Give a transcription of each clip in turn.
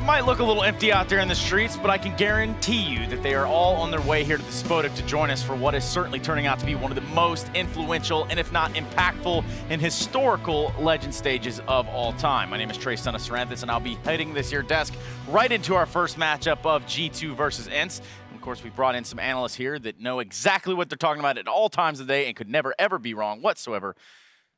might look a little empty out there in the streets, but I can guarantee you that they are all on their way here to the Spodek to join us for what is certainly turning out to be one of the most influential and if not impactful and historical legend stages of all time. My name is Trey Saranthus, and I'll be heading this here desk right into our first matchup of G2 versus ENCE. Of course, we brought in some analysts here that know exactly what they're talking about at all times of the day and could never, ever be wrong whatsoever.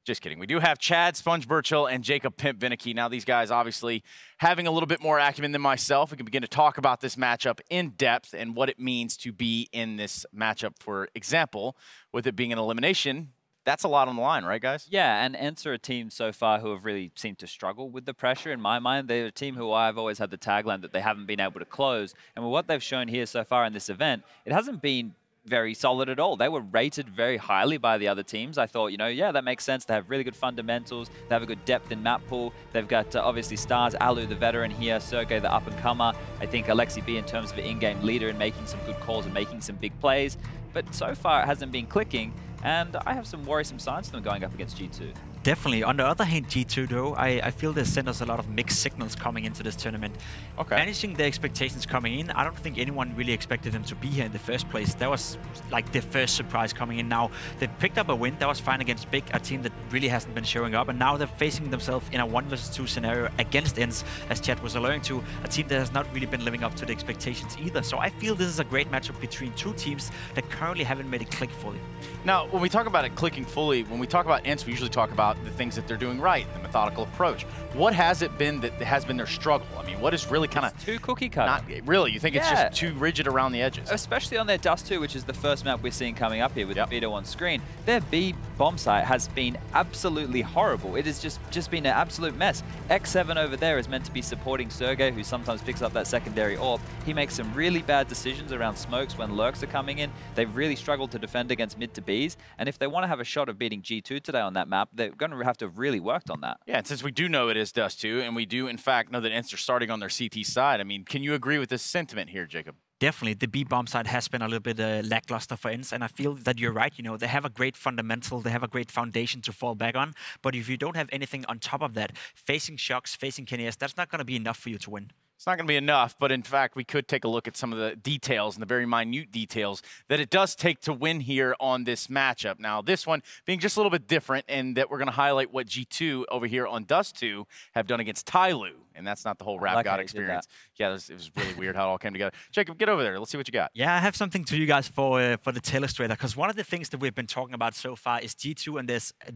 Just kidding. We do have Chad Sponge Burchill and Jacob Pimp Vinicky. Now, these guys obviously having a little bit more acumen than myself. We can begin to talk about this matchup in depth and what it means to be in this matchup. For example, with it being an elimination, that's a lot on the line, right, guys? Yeah, and ENCE are a team so far who have really seemed to struggle with the pressure. In my mind, they're a team who I've always had the tagline that they haven't been able to close. And with what they've shown here so far in this event, it hasn't been very solid at all. They were rated very highly by the other teams. I thought, you know, yeah, that makes sense. They have really good fundamentals. They have a good depth in map pool. They've got obviously stars, Alu, the veteran here, Sergey, the up-and-comer. I think Alexi B in terms of an in-game leader and making some good calls and making some big plays. But so far, it hasn't been clicking, and I have some worrisome signs for them going up against G2. Definitely. On the other hand, G2 though, I feel they sent us a lot of mixed signals coming into this tournament. Okay. Managing the expectations coming in, I don't think anyone really expected them to be here in the first place. That was like the first surprise coming in. Now, they picked up a win. That was fine against Big, a team that really hasn't been showing up. And now they're facing themselves in a 1 versus 2 scenario against ENCE, as Chad was alluding to, a team that has not really been living up to the expectations either. So I feel this is a great matchup between two teams that currently haven't made it click fully. Now, when we talk about it clicking fully, when we talk about ENCE, we usually talk about the things that they're doing right, the methodical approach. What has it been that has been their struggle? I mean, what is really kind of too cookie cutter? Not really. You think it's just too rigid around the edges? Especially on their Dust2, which is the first map we're seeing coming up here with the Vito on screen. Their B bomb site has been absolutely horrible. It has just been an absolute mess. X7 over there is meant to be supporting Sergey, who sometimes picks up that secondary AWP. He makes some really bad decisions around smokes when lurks are coming in. They've really struggled to defend against mid to Bs, and if they want to have a shot of beating G2 today on that map, they're going to have to have really worked on that. Yeah, and since we do know it is Dust2, and we do in fact know that ENCE are starting on their CT side, I mean, can you agree with this sentiment here, Jacob? Definitely, the B bomb side has been a little bit lackluster for ENCE, and I feel that you're right. You know, they have a great fundamental, they have a great foundation to fall back on, but if you don't have anything on top of that, facing shocks, facing KNS, that's not going to be enough for you to win. It's not going to be enough, but in fact, we could take a look at some of the details and the very minute details that it does take to win here on this matchup. Now, this one being just a little bit different, and that we're going to highlight what G2 over here on Dust2 have done against Tyloo, and that's not the whole Rap God experience. Yeah, it was really weird how it all came together. Jacob, get over there. Let's see what you got. Yeah, I have something to you guys for the Telestrator, because one of the things that we've been talking about so far is G2 and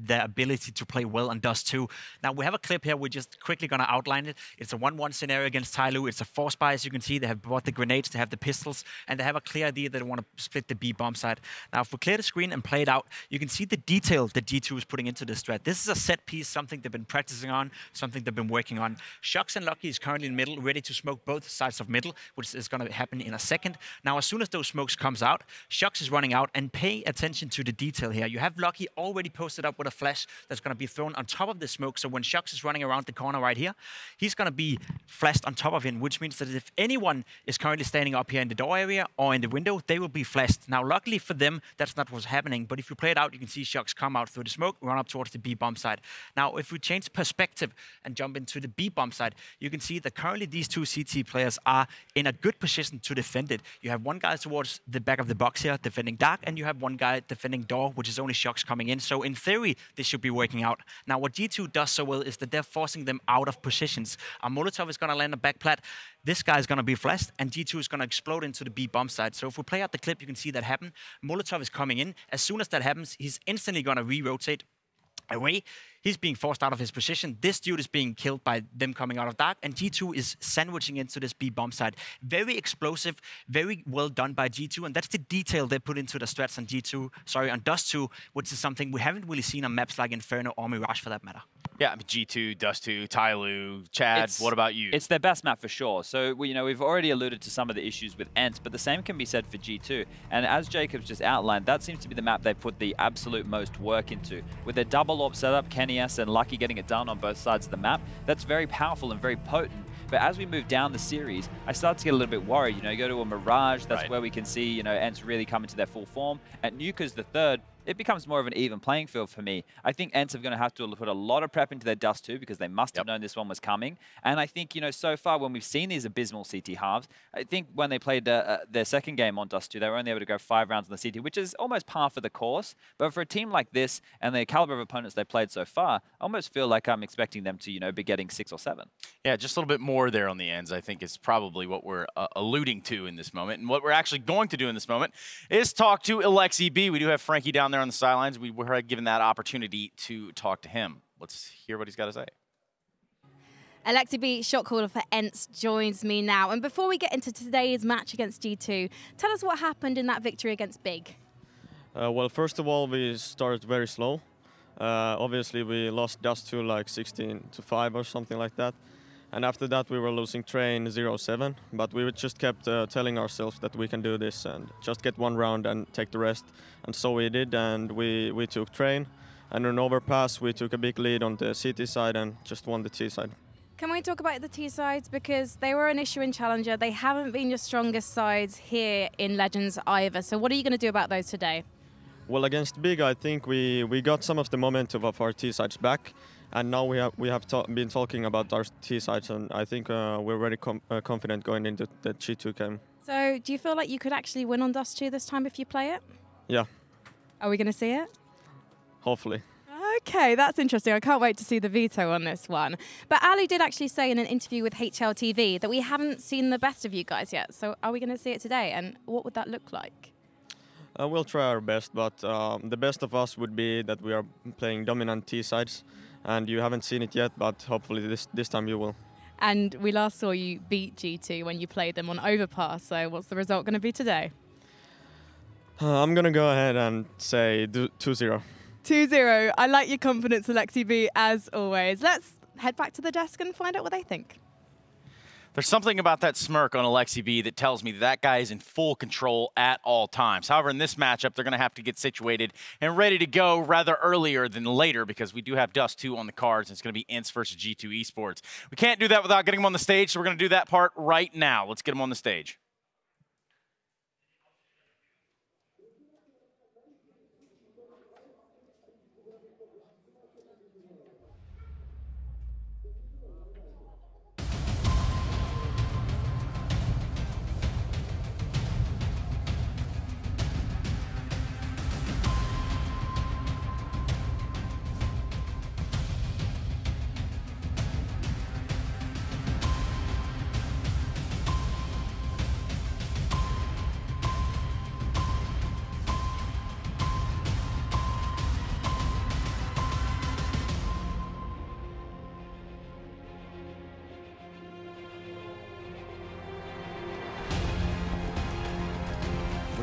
their ability to play well on Dust2. Now, we have a clip here. We're just quickly going to outline it. It's a 1-1 scenario against Tyloo. It's a 4-spy, as you can see. They have brought the grenades, they have the pistols, and they have a clear idea that they want to split the B bomb side. Now, if we clear the screen and play it out, you can see the detail that G2 is putting into this strat. This is a set piece, something they've been practicing on, something they've been working on. Shocks and Lucky is currently in middle, ready to smoke both sides of middle, which is going to happen in a second. Now, as soon as those smokes comes out, Shocks is running out, and pay attention to the detail here. You have Lucky already posted up with a flash that's going to be thrown on top of the smoke, so when Shocks is running around the corner right here, he's going to be flashed on top of him, which means that if anyone is currently standing up here in the door area or in the window, they will be flashed. Now, luckily for them, that's not what's happening, but if you play it out, you can see Shocks come out through the smoke, run up towards the B bomb side. Now, if we change perspective and jump into the B bomb side, you can see that currently these two CT players are in a good position to defend it. You have one guy towards the back of the box here defending Dark, and you have one guy defending Door, which is only Shocks coming in. So in theory, this should be working out. Now, what G2 does so well is that they're forcing them out of positions. A Molotov is going to land a backplat. This guy is going to be flashed, and G2 is going to explode into the B bomb side. So if we play out the clip, you can see that happen. Molotov is coming in. As soon as that happens, he's instantly going to re-rotate away. He's being forced out of his position. This dude is being killed by them coming out of Dark, and G2 is sandwiching into this B bomb side. Very explosive, very well done by G2, and that's the detail they put into the strats on on Dust2, which is something we haven't really seen on maps like Inferno or Mirage for that matter. Yeah, I mean, G2, Dust2, Tyloo, Chad, what about you? It's their best map for sure. So, we've already alluded to some of the issues with ENCE, but the same can be said for G2. And as Jacob's just outlined, that seems to be the map they put the absolute most work into. With their double AWP setup, KNS and Lucky getting it done on both sides of the map, that's very powerful and very potent. But as we move down the series, I start to get a little bit worried. You go to a Mirage, that's where we can see, ENCE really come into their full form. At Nuka's the third, it becomes more of an even playing field for me. I think ENCE are going to have to put a lot of prep into their Dust2 because they must have known this one was coming. And I think, you know, so far when we've seen these abysmal CT halves, I think when they played their second game on Dust2, they were only able to go 5 rounds on the CT, which is almost par for the course. But for a team like this and the caliber of opponents they played so far, I almost feel like I'm expecting them to, you know, be getting 6 or 7. Yeah, just a little bit more there on the ends, I think, is probably what we're alluding to in this moment. And what we're actually going to do in this moment is talk to Alexi B. We do have Frankie down there on the sidelines. We were given that opportunity to talk to him. Let's hear what he's got to say. Alexi B, shot caller for ENCE, joins me now. And before we get into today's match against G2, tell us what happened in that victory against Big. Well, first of all, we started very slow. Obviously, we lost Dust2 like 16-5 or something like that. And after that, we were losing train 0-7. But we just kept telling ourselves that we can do this and just get 1 round and take the rest. And so we did, and we took train. And on overpass, we took a big lead on the CT side and just won the T side. Can we talk about the T sides? Because they were an issue in Challenger. They haven't been your strongest sides here in Legends either. So what are you going to do about those today? Well, against Big, I think we got some of the momentum of our T sides back. And now we have been talking about our T sides, and I think we're very confident going into the G2 game. So do you feel like you could actually win on Dust2 this time if you play it? Yeah. Are we going to see it? Hopefully. Okay, that's interesting. I can't wait to see the veto on this one. But Ali did actually say in an interview with HLTV that we haven't seen the best of you guys yet. So are we going to see it today? And what would that look like? We'll try our best, but the best of us would be that we are playing dominant T sides. And you haven't seen it yet, but hopefully this time you will. And we last saw you beat G2 when you played them on Overpass. So what's the result going to be today? I'm going to go ahead and say 2-0. 2-0. I like your confidence, Alexi B, as always. Let's head back to the desk and find out what they think. There's something about that smirk on Alexi B that tells me that guy is in full control at all times. However, in this matchup, they're going to have to get situated and ready to go rather earlier than later because we do have Dust2 on the cards, and it's going to be ENCE versus G2 Esports. We can't do that without getting them on the stage, so we're going to do that part right now. Let's get them on the stage.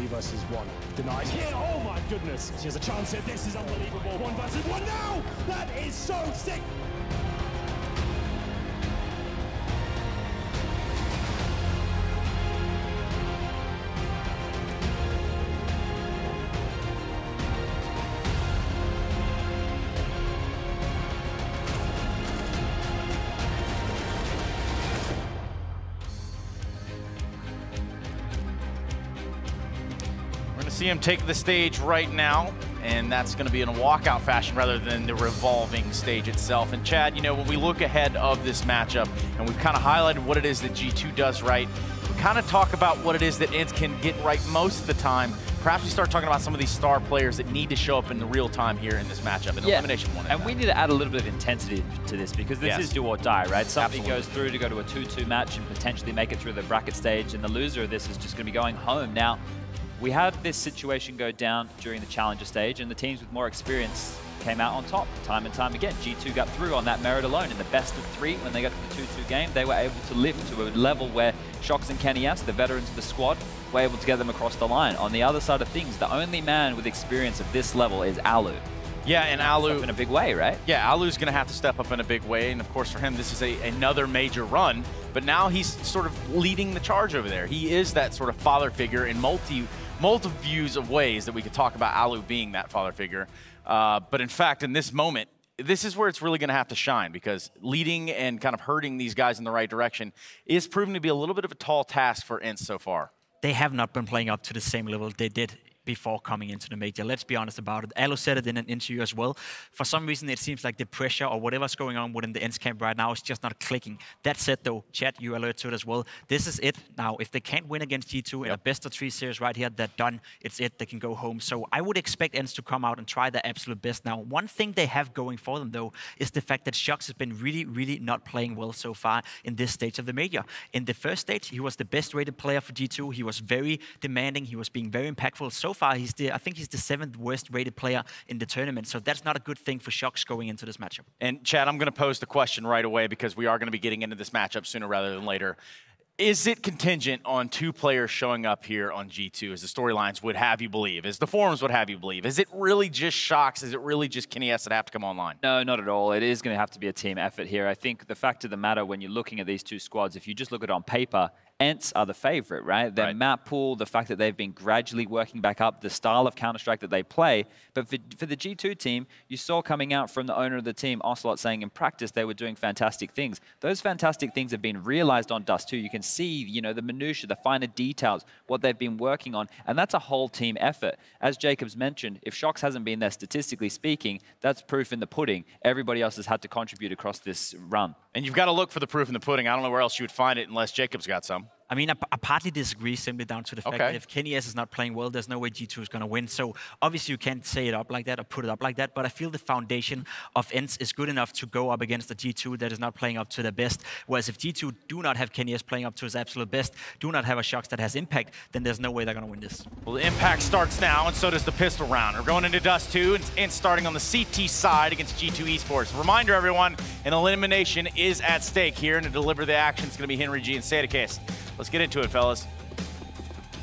Versus 1. Denied here. Oh my goodness. She has a chance here. This is unbelievable. 1 versus 1 now. That is so sick. See him take the stage right now, and that's going to be in a walkout fashion rather than the revolving stage itself. And Chad, you know, when we look ahead of this matchup, and we've kind of highlighted what it is that G2 does right, we kind of talk about what it is that ENCE can get right most of the time. Perhaps we start talking about some of these star players that need to show up in the real time here in this matchup, in Elimination 1. And we need to add a little bit of intensity to this because this is do or die, right? Somebody goes through to go to a 2-2 match and potentially make it through the bracket stage, and the loser of this is just going to be going home. Now, we had this situation go down during the Challenger stage, and the teams with more experience came out on top time and time again. G2 got through on that merit alone. In the best of 3, when they got to the 2-2 game, they were able to lift to a level where Shox and Kenny S, the veterans of the squad, were able to get them across the line. On the other side of things, the only man with experience of this level is Alu. Yeah, and Alu in a big way, right? Yeah, Alu's going to have to step up in a big way, and of course for him this is another major run, but now he's sort of leading the charge over there. He is that sort of father figure in multiple views of ways that we could talk about Alu being that father figure. But in fact, in this moment, this is where it's really going to have to shine, because leading and kind of herding these guys in the right direction is proven to be a little bit of a tall task for ENCE so far. They have not been playing up to the same level they did before coming into the major. Let's be honest about it. Alo said it in an interview as well. For some reason, it seems like the pressure or whatever's going on within the ENCE camp right now is just not clicking. That said, though, chat, you alert to it as well. This is it now. If they can't win against G2 in a best-of-3 series right here, they're done. It's it. They can go home. So I would expect ENCE to come out and try their absolute best now. One thing they have going for them, though, is the fact that Shox has been really, really not playing well so far in this stage of the major. In the first stage, he was the best-rated player for G2. He was very demanding. He was being very impactful. So far, I think he's the 7th worst-rated player in the tournament. So that's not a good thing for Shox going into this matchup. And Chad, I'm going to pose the question right away because we are going to be getting into this matchup sooner rather than later. Is it contingent on 2 players showing up here on G2, as the storylines would have you believe, as the forums would have you believe? Is it really just Shox? Is it really just KennyS that have to come online? No, not at all. It is going to have to be a team effort here. I think the fact of the matter when you're looking at these 2 squads, if you just look at it on paper, ENCE are the favorite, right? Their map pool, the fact that they've been gradually working back up, the style of Counter-Strike that they play. But for the G2 team, you saw coming out from the owner of the team, Ocelot, saying in practice they were doing fantastic things. Those fantastic things have been realized on Dust2. You can see, you know, the minutiae, the finer details, what they've been working on, and that's a whole team effort. As Jacobs mentioned, if Shox hasn't been there, statistically speaking, that's proof in the pudding. Everybody else has had to contribute across this run. And you've got to look for the proof in the pudding. I don't know where else you would find it unless Jacobs got some. I mean, I partly disagree simply down to the fact that if KennyS is not playing well, there's no way G2 is going to win. So obviously you can't say it up like that or put it up like that, but I feel the foundation of ENCE is good enough to go up against a G2 that is not playing up to their best. Whereas if G2 do not have KennyS playing up to his absolute best, do not have a Shox that has impact, then there's no way they're going to win this. Well, the impact starts now, and so does the pistol round. We're going into Dust2, and ENCE starting on the CT side against G2 Esports. Reminder, everyone, an elimination is at stake here, and to deliver the action, it's going to be Henry G and Sadacase. Let's get into it, fellas.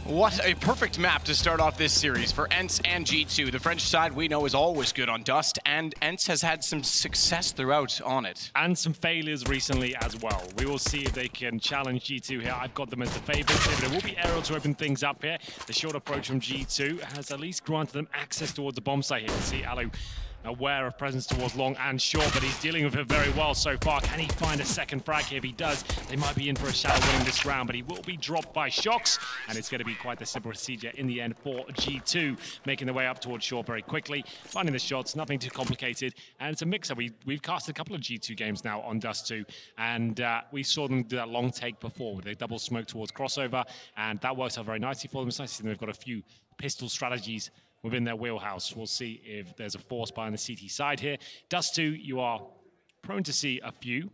What a perfect map to start off this series for ENCE and G2. The French side we know is always good on Dust, and ENCE has had some success throughout on it. And some failures recently as well. We will see if they can challenge G2 here. I've got them as the favorites here, but it will be Aerial to open things up here. The short approach from G2 has at least granted them access towards the bomb site here. You can see Alo aware of presence towards long and short, but he's dealing with it very well so far. Can he find a second frag here? If he does, they might be in for a shadow winning this round, but he will be dropped by Shox, and it's going to be quite the simple procedure in the end for G2, making their way up towards short very quickly, finding the shots, nothing too complicated, and it's a mixer. We've casted a couple of G2 games now on Dust2, and we saw them do that long take before with a double smoke towards crossover, and that works out very nicely for them. It's nice to see they've got a few pistol strategies within their wheelhouse. We'll see if there's a force buy on the CT side here. Dust2, you are prone to see a few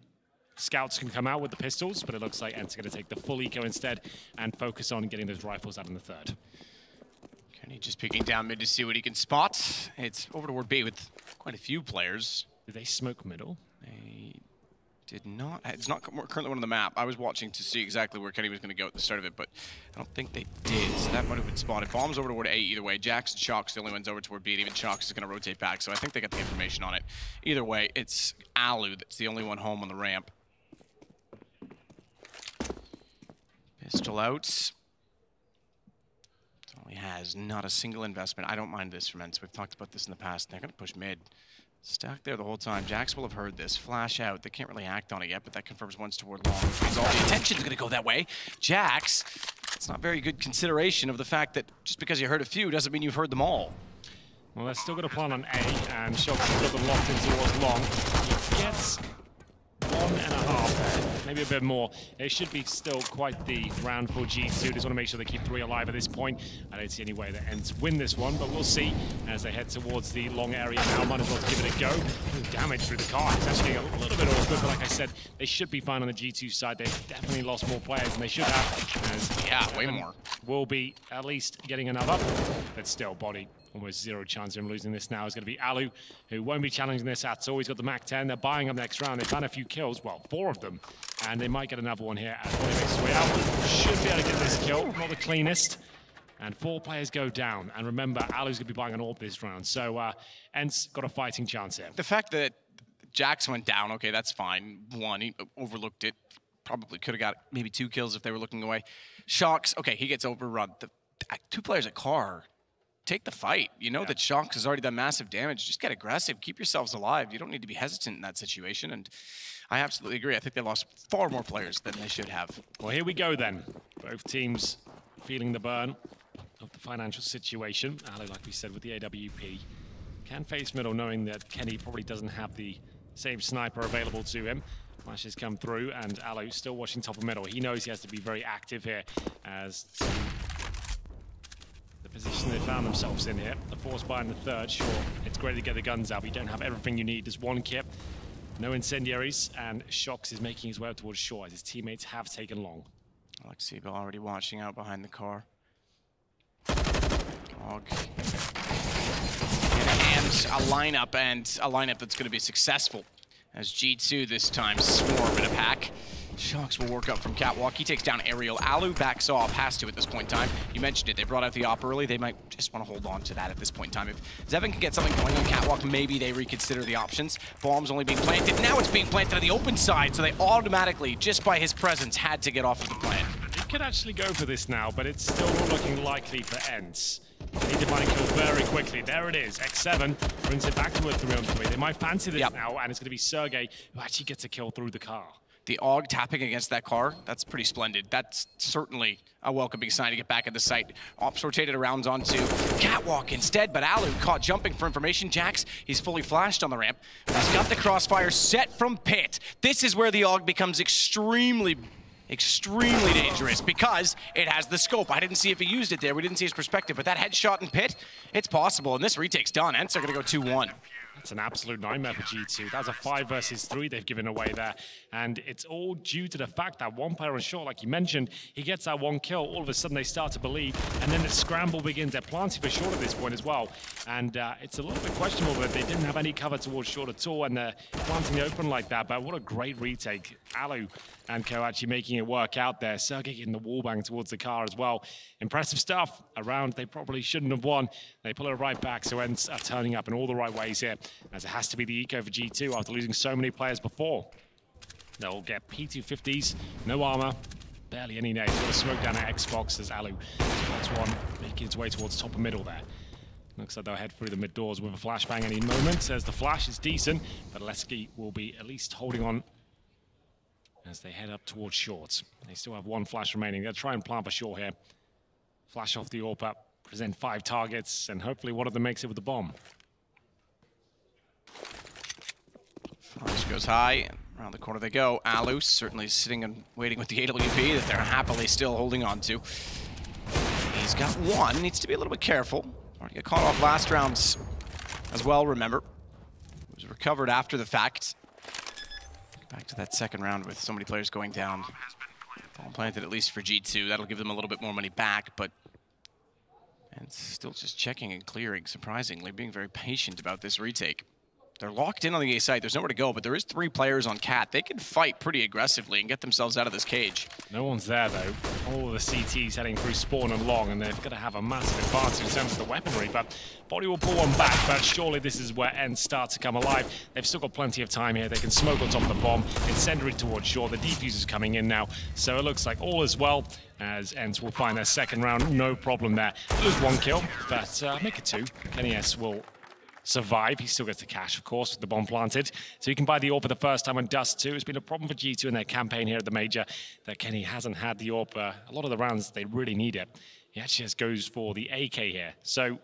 scouts can come out with the pistols, but it looks like ENCE are going to take the full eco instead and focus on getting those rifles out in the third. Kenny just peeking down mid to see what he can spot. It's over toward B with quite a few players. Did they smoke middle? They did not. It's not currently one on the map. I was watching to see exactly where Kenny was going to go at the start of it, but I don't think they did. So that might have been spotted. Bombs over toward A either way. Jax and Shox the only ones over toward B, and even Shox is going to rotate back. So I think they got the information on it. Either way, it's Alu that's the only one home on the ramp. Pistol out. Only has not a single investment. I don't mind this from ENCE. We've talked about this in the past. They're going to push mid. Stuck there the whole time. Jax will have heard this. Flash out. They can't really act on it yet, but that confirms one's toward long. Because all the attention's going to go that way. Jax, it's not very good consideration of the fact that just because you heard a few doesn't mean you've heard them all. Well, they're still going to plan on A, and Shox has got them locked in towards long. He gets 1.5, maybe a bit more. It should be still quite the round for G2. Just want to make sure they keep 3 alive at this point. I don't see any way that ENCE win this one, but we'll see as they head towards the long area now. Might as well give it a go. Ooh, damage through the car. It's actually getting a little bit awkward, but like I said, they should be fine on the G2 side. They've definitely lost more players than they should have. As yeah, way more. Will be at least getting another, but still body. Almost zero chance of him losing this now is going to be Alu, who won't be challenging this at all. He's got the Mac-10. They're buying up next round. They've had a few kills, well, 4 of them, and they might get another one here as Bonnie makes his way out. Should be able to get this kill, not the cleanest. And 4 players go down. And remember, Alu's going to be buying an AWP this round. So ENCE got a fighting chance here. The fact that Jax went down, okay, that's fine. 1, he overlooked it. Probably could have got maybe 2 kills if they were looking away. Shox, okay, he gets overrun. The 2 players at car. Take the fight. You know that Shox has already done massive damage. Just get aggressive. Keep yourselves alive. You don't need to be hesitant in that situation. And I absolutely agree. I think they lost far more players than they should have. Well, here we go then. Both teams feeling the burn of the financial situation. Ali, like we said, with the AWP, can face middle knowing that Kenny probably doesn't have the same sniper available to him. Flashes come through, and Alu still watching top of middle. He knows he has to be very active here as the position they found themselves in here. The force buy in the third, sure, it's great to get the guns out, but you don't have everything you need. There's one kit, no incendiaries, and Shox is making his way up towards shore as his teammates have taken long. Alexiba already watching out behind the car. Dog. And a lineup that's going to be successful. As G2 this time swarm in a pack. Shox will work up from Catwalk. He takes down Aerial. Alu backs off, has to at this point in time. You mentioned it, they brought out the op early. They might just want to hold on to that at this point in time. If Zevin can get something going on Catwalk, maybe they reconsider the options. Bomb's only being planted. Now it's being planted on the open side, so they automatically, just by his presence, had to get off of the plant. He could actually go for this now, but it's still not looking likely for ENCE. They need to find a kill very quickly. There it is. X7 brings it back to a 3-on-3. They might fancy this now, and it's going to be Sergey who actually gets a kill through the car. The AUG tapping against that car, that's pretty splendid. That's certainly a welcoming sign to get back at the site. Ops rotated around onto Catwalk instead, but Alu caught jumping for information. Jax, he's fully flashed on the ramp. He's got the crossfire set from pit. This is where the AUG becomes extremely dangerous because it has the scope. I didn't see if he used it there. We didn't see his perspective, but that headshot in pit, it's possible. And this retake's done. ENCE are going to go 2-1. That's an absolute nightmare for G2. That's a 5 versus 3 they've given away there. And it's all due to the fact that one player on short, like you mentioned, he gets that one kill. All of a sudden they start to believe, and then the scramble begins. They're planting for short at this point as well. And it's a little bit questionable that they didn't have any cover towards short at all, and they're planting the open like that. But what a great retake. Alu and Co actually making it work out there. Sergey getting the wallbang towards the car as well. Impressive stuff. A round they probably shouldn't have won. They pull it right back, so ENCE are turning up in all the right ways here, as it has to be the eco for G2 after losing so many players before. They'll get P250s, no armor, barely any nades. Got a smoke down at Xbox as Alu spots one, making his way towards top of middle there. Looks like they'll head through the mid doors with a flashbang any moment, as the flash is decent, but Lesky will be at least holding on as they head up towards shorts. They still have one flash remaining. They'll try and plant for short here. Flash off the AWP up, present 5 targets, and hopefully one of them makes it with the bomb. Flash goes high, and around the corner they go. Alu certainly sitting and waiting with the AWP that they're happily still holding on to. He's got one, needs to be a little bit careful. Already got caught off last rounds as well, remember. It was recovered after the fact. Back to that second round with so many players going down. Bomb planted at least for G2. That'll give them a little bit more money back, but and still just checking and clearing, surprisingly, being very patient about this retake. They're locked in on the A site. There's nowhere to go, but there is 3 players on Cat. They can fight pretty aggressively and get themselves out of this cage. No one's there, though. All the CTs heading through spawn and long, and they're going to have a massive advantage in terms of the weaponry, but Body will pull one back, but surely this is where ENCE start to come alive. They've still got plenty of time here. They can smoke on top of the bomb. Incendiary towards shore. The defuser's coming in now, so it looks like all is well, as ENCE will find their second round. No problem there. Lose 1 kill, but make it 2. Kenny S will survive. He still gets the cash, of course, with the bomb planted. So he can buy the AWP for the first time on Dust2. It's been a problem for G2 in their campaign here at the Major that Kenny hasn't had the AWP. A lot of the rounds, they really need it. He actually just goes for the AK here. So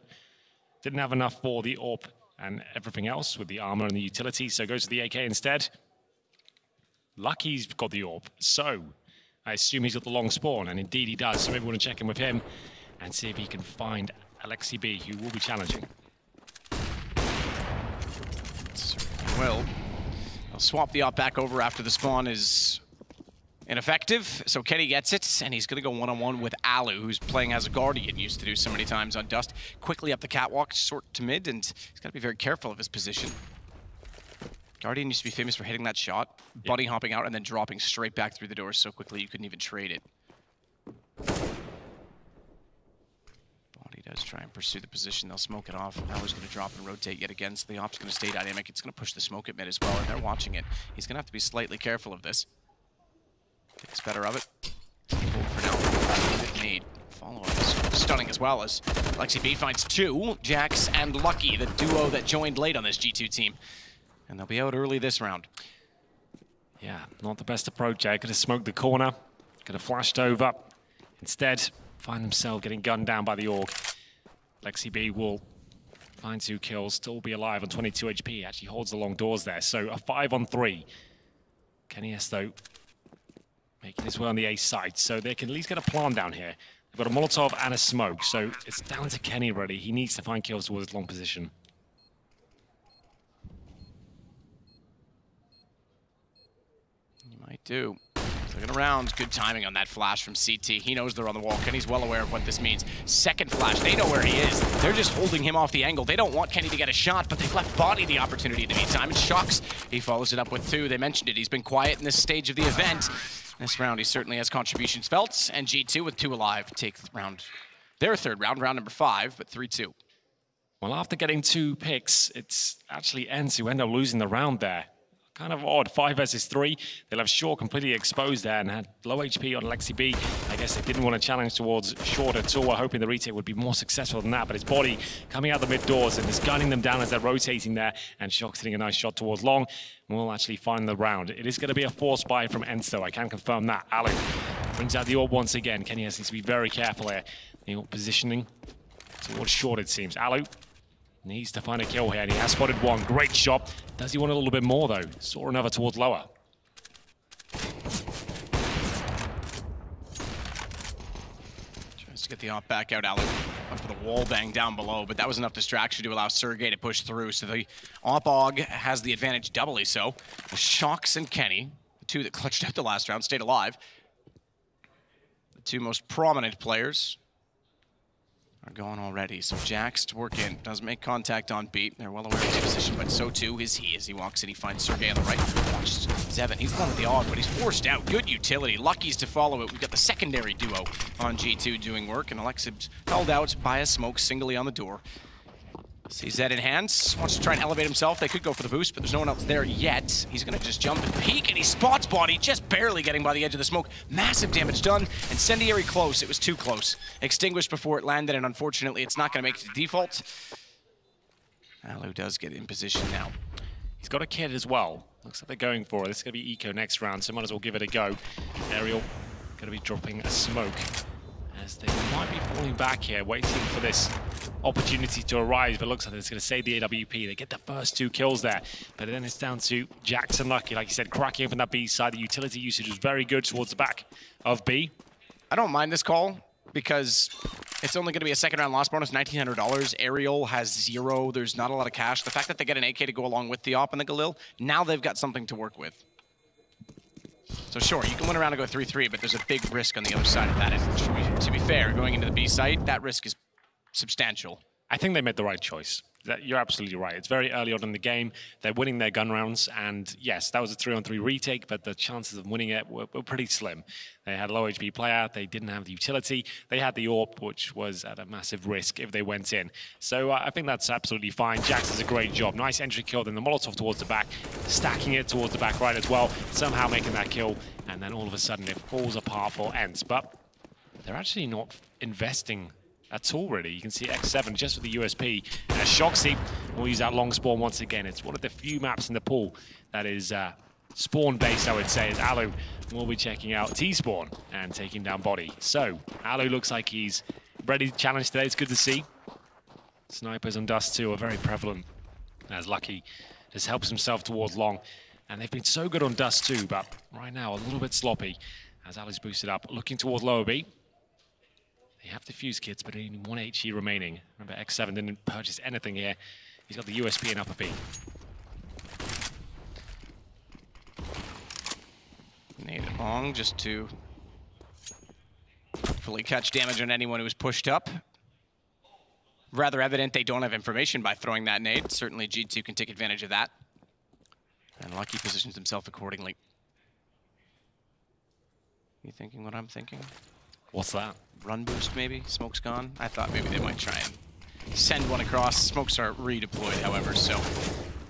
didn't have enough for the AWP and everything else with the armor and the utility, so goes to the AK instead. Lucky's got the AWP, so I assume he's got the long spawn, and indeed he does. So maybe we want to check in with him and see if he can find Alexi B, who will be challenging. Certainly will. They'll swap the AWP back over after the spawn is ineffective, so Kenny gets it, and he's going to go one-on-one with Alu, who's playing as a Guardian, used to do so many times on Dust. Quickly up the catwalk, short to mid, and he's got to be very careful of his position. Guardian used to be famous for hitting that shot, bunny hopping out, and then dropping straight back through the door so quickly you couldn't even trade it. Body does try and pursue the position. They'll smoke it off. Alu's going to drop and rotate yet again, so the op's going to stay dynamic. It's going to push the smoke at mid as well, and they're watching it. He's going to have to be slightly careful of this. Takes better of it. For now, need follow-up is stunning as well, as Lexi B finds 2, Jax and Lucky, the duo that joined late on this G2 team. And they'll be out early this round. Yeah, not the best approach. I could have smoked the corner, could have flashed over. Instead, find themselves getting gunned down by the Org. Lexi B will find 2 kills, still be alive on 22 HP. Actually holds the long doors there. So a 5-on-3. Kenny S, though, making his way on the A side. So they can at least get a plant down here. They've got a Molotov and a smoke. So it's down to Kenny already. He needs to find kills towards his long position. You might do. Looking around, good timing on that flash from CT. He knows they're on the wall. Kenny's well aware of what this means. Second flash, they know where he is. They're just holding him off the angle. They don't want Kenny to get a shot, but they've left Bonnie the opportunity in the meantime. And Shocks, he follows it up with 2. They mentioned it. He's been quiet in this stage of the event. This round, he certainly has contributions felt. And G2 with 2 alive take the round. Their third round, round number 5, but 3-2. Well, after getting 2 picks, it's actually ENCE who end up losing the round there. Kind of odd, 5 versus 3. They'll have Shaw completely exposed there and had low HP on Lexi B. I guess they didn't want to challenge towards Short at all. We're hoping the retake would be more successful than that, but his body coming out the mid doors and is gunning them down as they're rotating there, and Shock's hitting a nice shot towards long. We'll actually find the round. It is going to be a force buy from ENCE, though. I can confirm that. Alu brings out the orb once again. Kenny has to be very careful here. The orb positioning towards Short, it seems. Alu needs to find a kill here, and he has spotted 1. Great shot. Does he want a little bit more, though? Saw another towards lower. Tries to get the op back out. Alu went for the wall bang down below, but that was enough distraction to allow Sergey to push through. So the op-og has the advantage doubly so. The Shocks and Kenny, the 2 that clutched out the last round, stayed alive. The 2 most prominent players are gone already. So Jax to work in, doesn't make contact on B. They're well aware of his position, but so too is he. As he walks in, he finds Sergey on the right. Watch Zevin, he's the one with the AUG, but he's forced out. Good utility. Lucky's to follow it. We've got the secondary duo on G2 doing work, and Alexib's held out by a smoke singly on the door. Sees Zed in hands, wants to try and elevate himself. They could go for the boost, but there's no one else there yet. He's gonna just jump and peek, and he spots Bonnie, just barely getting by the edge of the smoke. Massive damage done. Incendiary close, it was too close. Extinguished before it landed, and unfortunately, it's not gonna make it to default. Alu does get in position now. He's got a kid as well. Looks like they're going for it. This is gonna be eco next round, so might as well give it a go. Aerial gonna be dropping a smoke, as they might be falling back here, waiting for this opportunity to arise, but looks like it's going to save the AWP. They get the first 2 kills there, but then it's down to Jackson Lucky, like you said, cracking open that B side. The utility usage was very good towards the back of B. I don't mind this call because it's only going to be a second round loss bonus, $1,900. Aerial has 0. There's not a lot of cash. The fact that they get an AK to go along with the op and the Galil, now they've got something to work with. So sure, you can win around and go 3-3, but there's a big risk on the other side of that. And to be fair, going into the B site, that risk is substantial. I think they made the right choice. You're absolutely right. It's very early on in the game. They're winning their gun rounds, and yes, that was a 3-on-3 retake, but the chances of winning it were pretty slim. They had a low HP player. They didn't have the utility. They had the AWP, which was at a massive risk if they went in. So I think that's absolutely fine. Jax does a great job. Nice entry kill, then the Molotov towards the back, stacking it towards the back right as well, somehow making that kill, and then all of a sudden it falls apart for ENCE. But they're actually not investing at all, really. You can see X7 just with the USP. Shoxy will use that long spawn once again. It's one of the few maps in the pool that is spawn-based, I would say, as Alu will be checking out T-spawn and taking down Body. So, Alu looks like he's ready to challenge today. It's good to see. Snipers on Dust2 are very prevalent, as Lucky just helps himself towards long. And they've been so good on Dust2, but right now a little bit sloppy as Alu's boosted up, looking towards lower B. They have defuse kits, but only 1 HE remaining. Remember, X7 didn't purchase anything here. He's got the USP in upper B. Nade it long just to hopefully catch damage on anyone who was pushed up. Rather evident they don't have information by throwing that nade. Certainly G2 can take advantage of that. And Lucky positions himself accordingly. You thinking what I'm thinking? What's that? Run boost, maybe? Smoke's gone? I thought maybe they might try and send one across. Smokes are redeployed, however, so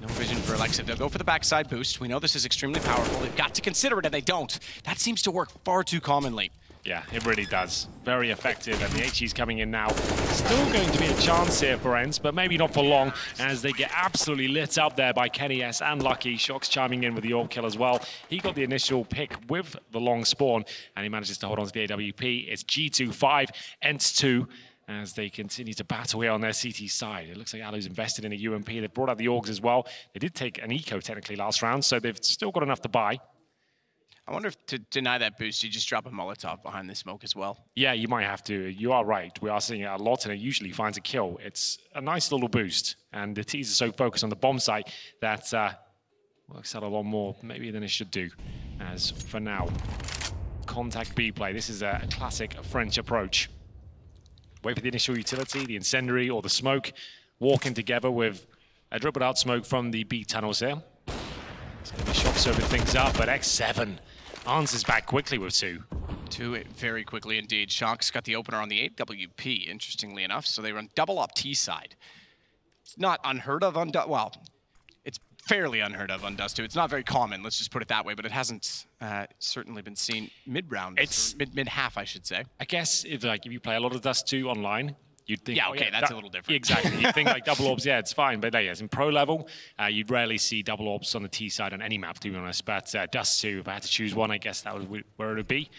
no vision for Alexa. They'll go for the backside boost. We know this is extremely powerful. They've got to consider it, and they don't. That seems to work far too commonly. Yeah, it really does. Very effective, and the HE's coming in now. Still going to be a chance here for ENCE, but maybe not for long, as they get absolutely lit up there by Kenny S and Lucky. Shox chiming in with the AWP kill as well. He got the initial pick with the long spawn, and he manages to hold on to the AWP. It's G2 5, ENCE 2, as they continue to battle here on their CT side. It looks like Alu's invested in a UMP. They've brought out the AUGs as well. They did take an eco technically last round, so they've still got enough to buy. I wonder if to deny that boost, you just drop a Molotov behind the smoke as well. Yeah, you might have to. You are right. We are seeing it a lot, and it usually finds a kill. It's a nice little boost, and the T's are so focused on the bomb site that works out a lot more maybe than it should do. As for now, contact B play. This is a classic French approach. Wait for the initial utility, the incendiary or the smoke, walking together with a dribbled out smoke from the B tunnels here. It's going to be Shox open things up, but X7 answers back quickly with 2. 2 very quickly indeed. Shox got the opener on the AWP, interestingly enough, so they run double up T side. It's not unheard of on well, it's fairly unheard of on Dust2. It's not very common, let's just put it that way, but it hasn't certainly been seen mid-round, mid-half, I should say. I guess if you play a lot of Dust2 online, you'd think, yeah, okay, that's a little different. Exactly. You'd think like double orbs, yeah, it's fine. But yes, in pro level, you'd rarely see double orbs on the T side on any map, to be honest. But Dust2, if I had to choose one, I guess that would where it would be.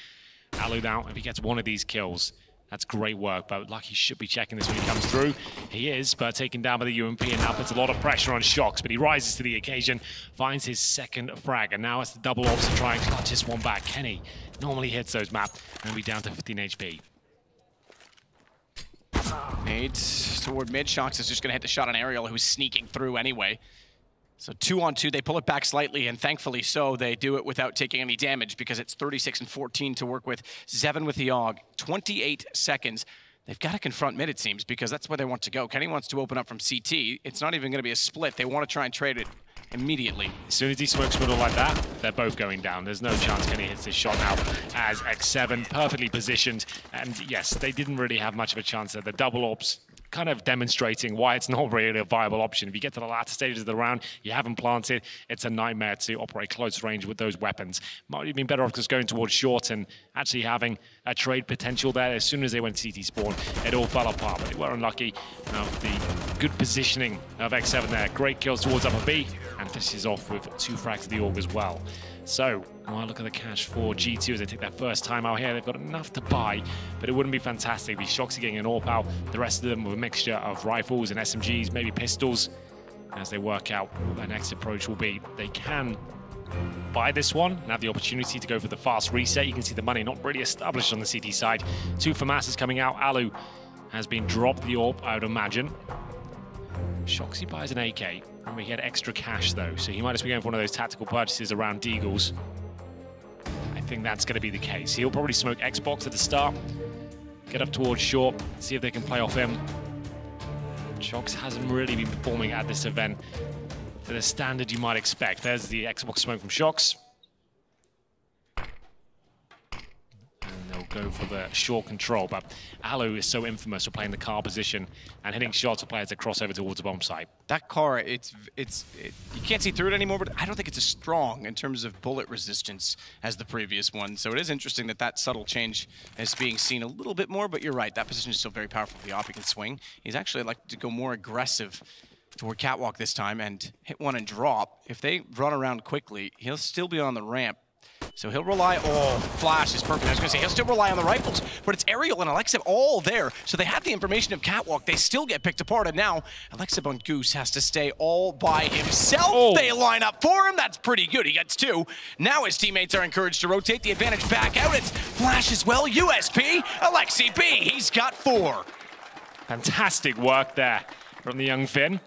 Alu now, if he gets one of these kills, that's great work. But Lucky should be checking this when he comes through. He is, but taken down by the UMP, and now puts a lot of pressure on Shox. But he rises to the occasion, finds his second frag, and now it's the double orbs to try and clutch this one back. Kenny normally hits those map, and we down to 15 HP. Made toward mid. Shox is just going to hit the shot on Aerial, who's sneaking through anyway. So 2 on 2, they pull it back slightly, and thankfully so, they do it without taking any damage because it's 36 and 14 to work with. Zevin with the AUG, 28 seconds. They've got to confront mid, it seems, because that's where they want to go. Kenny wants to open up from CT. It's not even going to be a split. They want to try and trade it immediately. As soon as he smokes middle like that, they're both going down. There's no chance Kenny hits this shot now as X7 perfectly positioned. And yes, they didn't really have much of a chance there. The double orbs kind of demonstrating why it's not really a viable option. If you get to the latter stages of the round, you haven't planted, it's a nightmare to operate close range with those weapons. Might have been better off just going towards short and actually having a trade potential there. As soon as they went CT spawn, it all fell apart, but they were unlucky. Now the good positioning of X7 there. Great kills towards upper B, and finishes off with 2 frags to the AUG as well. So, well, look at the cash for G2 as they take their first time out here. They've got enough to buy, but it wouldn't be fantastic if Shox getting an AWP out. The rest of them with a mixture of rifles and SMGs, maybe pistols, as they work out what their next approach will be. They can buy this one and have the opportunity to go for the fast reset. You can see the money not really established on the CT side. 2 FAMASs coming out. Alu has been dropped the AWP, I would imagine. Shoxy buys an AK. Remember, he had extra cash though, so he might just be going for one of those tactical purchases around Deagles. I think that's going to be the case. He'll probably smoke Xbox at the start, get up towards short, see if they can play off him. Shox hasn't really been performing at this event to the standard you might expect. There's the Xbox smoke from Shox. Go for the short control, but Alu is so infamous for playing the car position and hitting shots of players that cross over towards the bomb site. That car, you can't see through it anymore, but I don't think it's as strong in terms of bullet resistance as the previous one. So it is interesting that that subtle change is being seen a little bit more, but you're right, that position is still very powerful. The op, he can swing. He's actually like to go more aggressive toward Catwalk this time and hit one and drop. If they run around quickly, he'll still be on the ramp. So he'll rely, flash is perfect. I was going to say, he'll still rely on the rifles, but it's Aerial and Alexib all there. So they have the information of Catwalk. They still get picked apart, and now Alexib on Goose has to stay all by himself. They line up for him. That's pretty good. He gets 2. Now his teammates are encouraged to rotate the advantage back out. It's Flash as well. USP, Alexi B, he's got 4. Fantastic work there from the young Finn.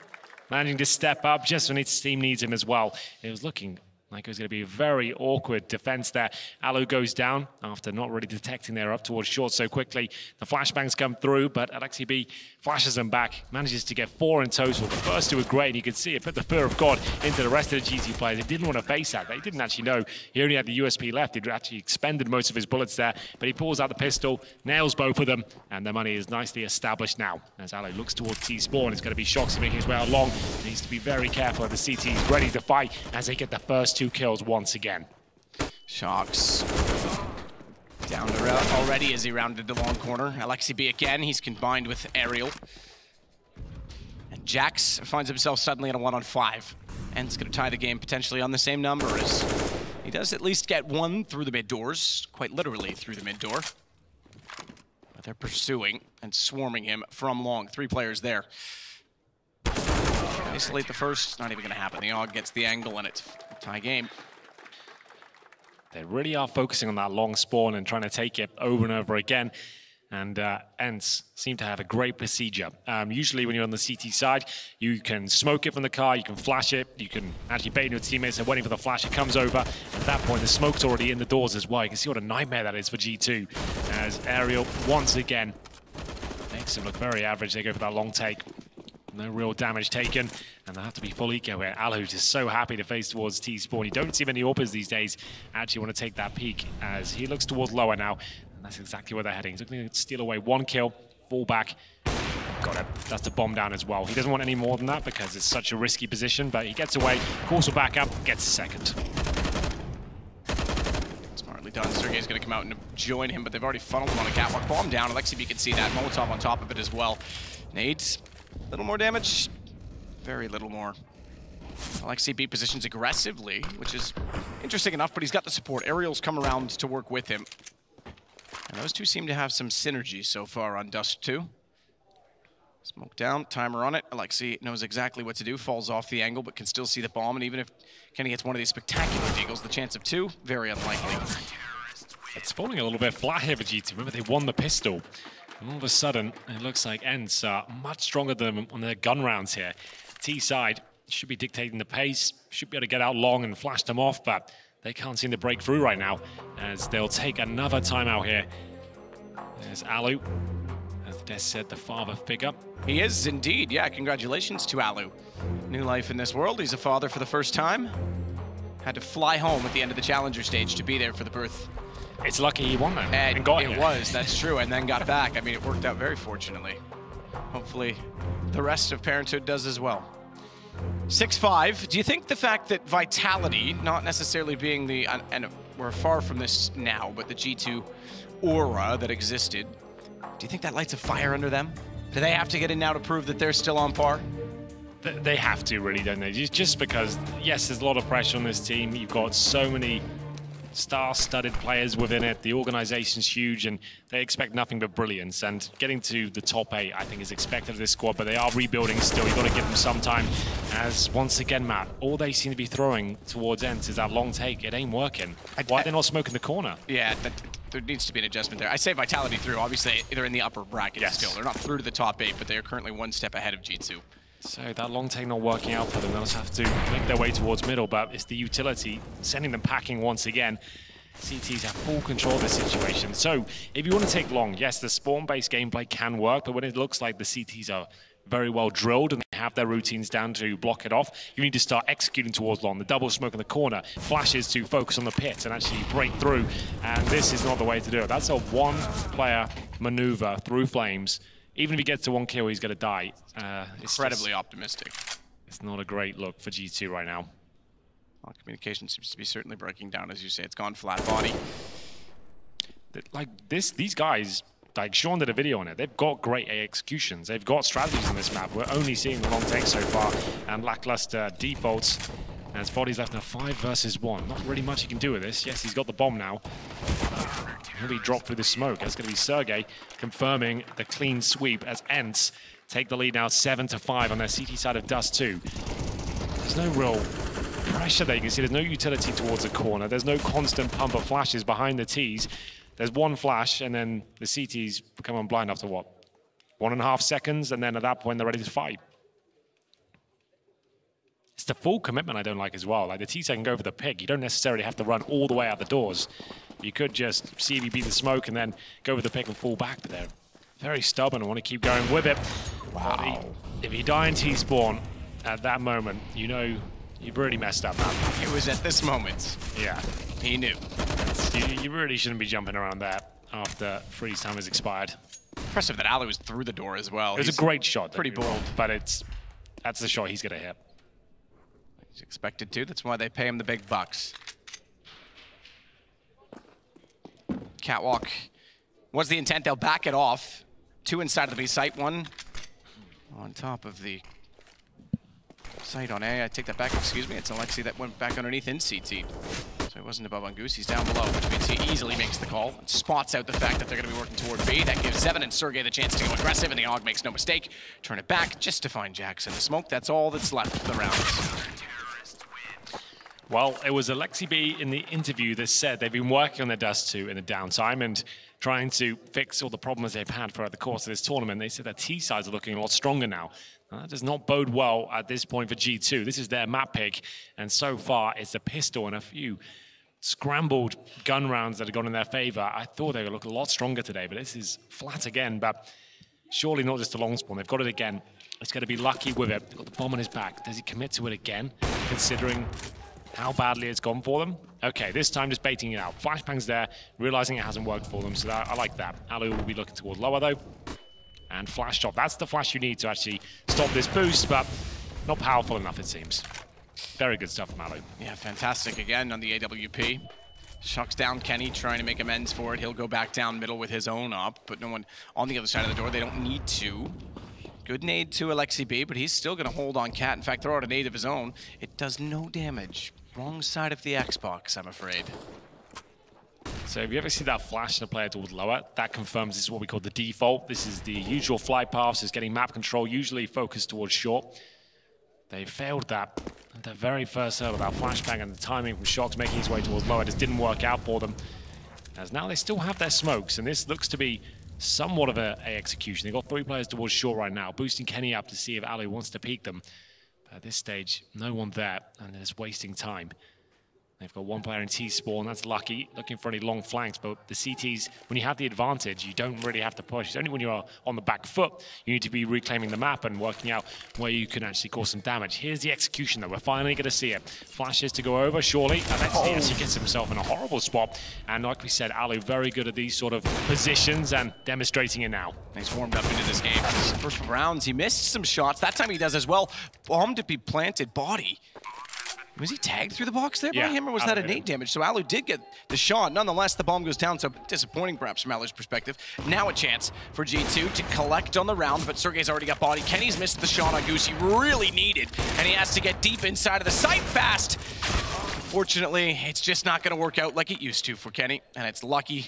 Managing to step up just when his team needs him as well. It was looking like it was going to be a very awkward defense there. Alu goes down after not really detecting they're up towards short so quickly. The flashbangs come through, but Alexi B flashes them back, manages to get 4 in total. The first 2 were great, and you can see it put the fear of God into the rest of the GT players. They didn't want to face that. They didn't actually know he only had the USP left. He'd actually expended most of his bullets there, but he pulls out the pistol, nails both of them, and their money is nicely established now. As Alu looks towards T-spawn, it's going to be Shox making his way along. He needs to be very careful of the CTs ready to fight as they get the first 2 kills once again. Shox down the route. already as he rounded the long corner. Alexi B again, he's combined with Aerial. And Jax finds himself suddenly in a 1-on-5. And it's going to tie the game potentially on the same number as he does at least get one through the mid doors, quite literally through the mid door. But they're pursuing and swarming him from long. 3 players there. Isolate the first, not even going to happen. The AUG gets the angle and it's a tie game. They really are focusing on that long spawn and trying to take it over and over again. And ENCE seem to have a great procedure. Usually when you're on the CT side, you can smoke it from the car, you can flash it, you can actually bait your teammates and waiting for the flash, it comes over. At that point, the smoke's already in the doors as well. You can see what a nightmare that is for G2. As Aerial, once again, makes him look very average. They go for that long take. No real damage taken, and they have to be full eco here. Alu just so happy to face towards T-Spawn. You don't see many AWPers these days actually want to take that peek as he looks towards lower now. That's exactly where they're heading. He's looking to steal away 1 kill, fall back. Got it. That's the bomb down as well. He doesn't want any more than that because it's such a risky position, but he gets away, calls for back up, gets second. Smartly done. Sergey's going to come out and join him, but they've already funneled him on a catwalk. Bomb down. Alexi B can see that. Molotov on top of it as well. Nades, a little more damage. Very little more. Alexi B positions aggressively, which is interesting enough, but he's got the support. Aerial's come around to work with him. And those two seem to have some synergy so far on Dust2. Smoke down, timer on it. Alexi knows exactly what to do, falls off the angle, but can still see the bomb. And even if Kenny gets one of these spectacular deagles, the chance of 2, very unlikely. It's falling a little bit flat here for G2. Remember, they won the pistol. And all of a sudden, it looks like ENCE are much stronger than them on their gun rounds here. T side should be dictating the pace, should be able to get out long and flash them off, but they can't seem to break through right now, as they'll take another timeout here. There's Alu, as Des said, the father figure. He is indeed, yeah, congratulations to Alu. New life in this world, he's a father for the first time. Had to fly home at the end of the Challenger stage to be there for the birth. It's lucky he won that and got here. It was, that's true, and then got back. I mean, it worked out very fortunately. Hopefully, the rest of parenthood does as well. 6-5, do you think the fact that Vitality, not necessarily being the, and we're far from this now, but the G2 aura that existed, do you think that lights a fire under them? Do they have to get in now to prove that they're still on par? They have to, really, don't they? Just because, yes, there's a lot of pressure on this team. You've got so many star-studded players within it. The organization's huge, and they expect nothing but brilliance. And getting to the top 8, I think, is expected of this squad, but they are rebuilding still. You've got to give them some time. As, once again, Matt, all they seem to be throwing towards ENCE is that long take. It ain't working. Why are they not smoking the corner? Yeah, there needs to be an adjustment there. I say Vitality through. Obviously, they're in the upper bracket still. They're not through to the top 8, but they are currently 1 step ahead of G2. So that long take not working out for them. They'll just have to make their way towards middle, but it's the utility sending them packing once again. CTs have full control of the situation. So if you want to take long, yes, the spawn-based gameplay can work, but when it looks like the CTs are very well drilled and they have their routines down to block it off, you need to start executing towards long. The double smoke in the corner, flashes to focus on the pit and actually break through. And this is not the way to do it. That's a one-player maneuver through flames. Even if he gets to 1 kill, he's going to die. Incredibly optimistic. It's not a great look for G2 right now. Well, communication seems to be certainly breaking down, as you say. It's gone flat body. Like these guys, like Sean did a video on it, they've got great executions. They've got strategies on this map. We're only seeing the long takes so far and lackluster defaults. As Body's left in a 5 versus 1. Not really much he can do with this. Yes, he's got the bomb now. He'll be dropped through the smoke. That's going to be Sergey confirming the clean sweep as ENCE take the lead now 7-5 on their CT side of Dust2. There's no real pressure there. You can see there's no utility towards the corner. There's no constant pump of flashes behind the Ts. There's one flash and then the CTs become on blind after what? 1.5 seconds, and then at that point they're ready to fight. It's the full commitment I don't like as well. Like the T-Sec can go for the pick. You don't necessarily have to run all the way out the doors. You could just see if you beat the smoke and then go with the pick and fall back, but they're very stubborn and want to keep going with it. Wow. If you die in T-spawn at that moment, you know you've really messed up, man. It was at this moment. Yeah. He knew. You really shouldn't be jumping around there after freeze time has expired. Impressive that Ali was through the door as well. It was a great shot. Pretty bold. But that's the shot he's going to hit. He's expected to. That's why they pay him the big bucks. Catwalk was the intent. They'll back it off. 2 inside of the B site, 1 on top of the site on A. I take that back, excuse me. It's Alexi that went back underneath in CT. So he wasn't above on Goose, he's down below, which means he easily makes the call and spots out the fact that they're going to be working toward B. That gives Zevin and Sergey the chance to go aggressive, and the AUG makes no mistake. Turn it back just to find Jax in the smoke. That's all that's left of the rounds. Well, it was Alexi B in the interview that said they've been working on their Dust2 in the downtime and trying to fix all the problems they've had throughout the course of this tournament. They said their T sides are looking a lot stronger now. That does not bode well at this point for G2. This is their map pick, and so far it's a pistol and a few scrambled gun rounds that have gone in their favor. I thought they would look a lot stronger today, but this is flat again. But surely not just a long spawn. They've got it again. It's going to be lucky with it. They've got the bomb on his back. Does he commit to it again, considering how badly it's gone for them? Okay, this time just baiting it out. Flashbang's there, realizing it hasn't worked for them, so I like that. Alu will be looking towards lower, though. And flash shot. That's the flash you need to actually stop this boost, but not powerful enough, it seems. Very good stuff from Alu. Yeah, fantastic again on the AWP. Shucks down Kenny, trying to make amends for it. He'll go back down middle with his own up, but no one on the other side of the door. They don't need to. Good nade to Alexi B, but he's still going to hold on Cat. In fact, throw out a nade of his own. It does no damage. Wrong side of the Xbox, I'm afraid. So if you ever see that flash in a player towards lower, that confirms this is what we call the default. This is the usual flight paths, is getting map control, usually focused towards short. They failed that at the very first hurdle. That flashbang and the timing from Shox making his way towards lower just didn't work out for them. As now they still have their smokes, and this looks to be somewhat of a execution. They've got 3 players towards short right now, boosting Kenny up to see if Alu wants to peek them. But at this stage, no one there, and they're just wasting time. They've got 1 player in T-spawn, that's lucky, looking for any long flanks, but the CTs, when you have the advantage, you don't really have to push. It's only when you're on the back foot, you need to be reclaiming the map and working out where you can actually cause some damage. Here's the execution, though. We're finally going to see it. Flashes to go over, surely, and let's see as he gets himself in a horrible spot. And like we said, Alu very good at these sort of positions and demonstrating it now. He's warmed up into this game. First rounds, he missed some shots. That time he does as well. Bomb to be planted, body. Was he tagged through the box there by him, or was that a nade damage? So Alu did get the shot. Nonetheless, the bomb goes down, so disappointing perhaps from Alu's perspective. Now a chance for G2 to collect on the round, but Sergey's already got body. Kenny's missed the shot on Goose he really needed, and he has to get deep inside of the site fast. Unfortunately, it's just not going to work out like it used to for Kenny, and it's lucky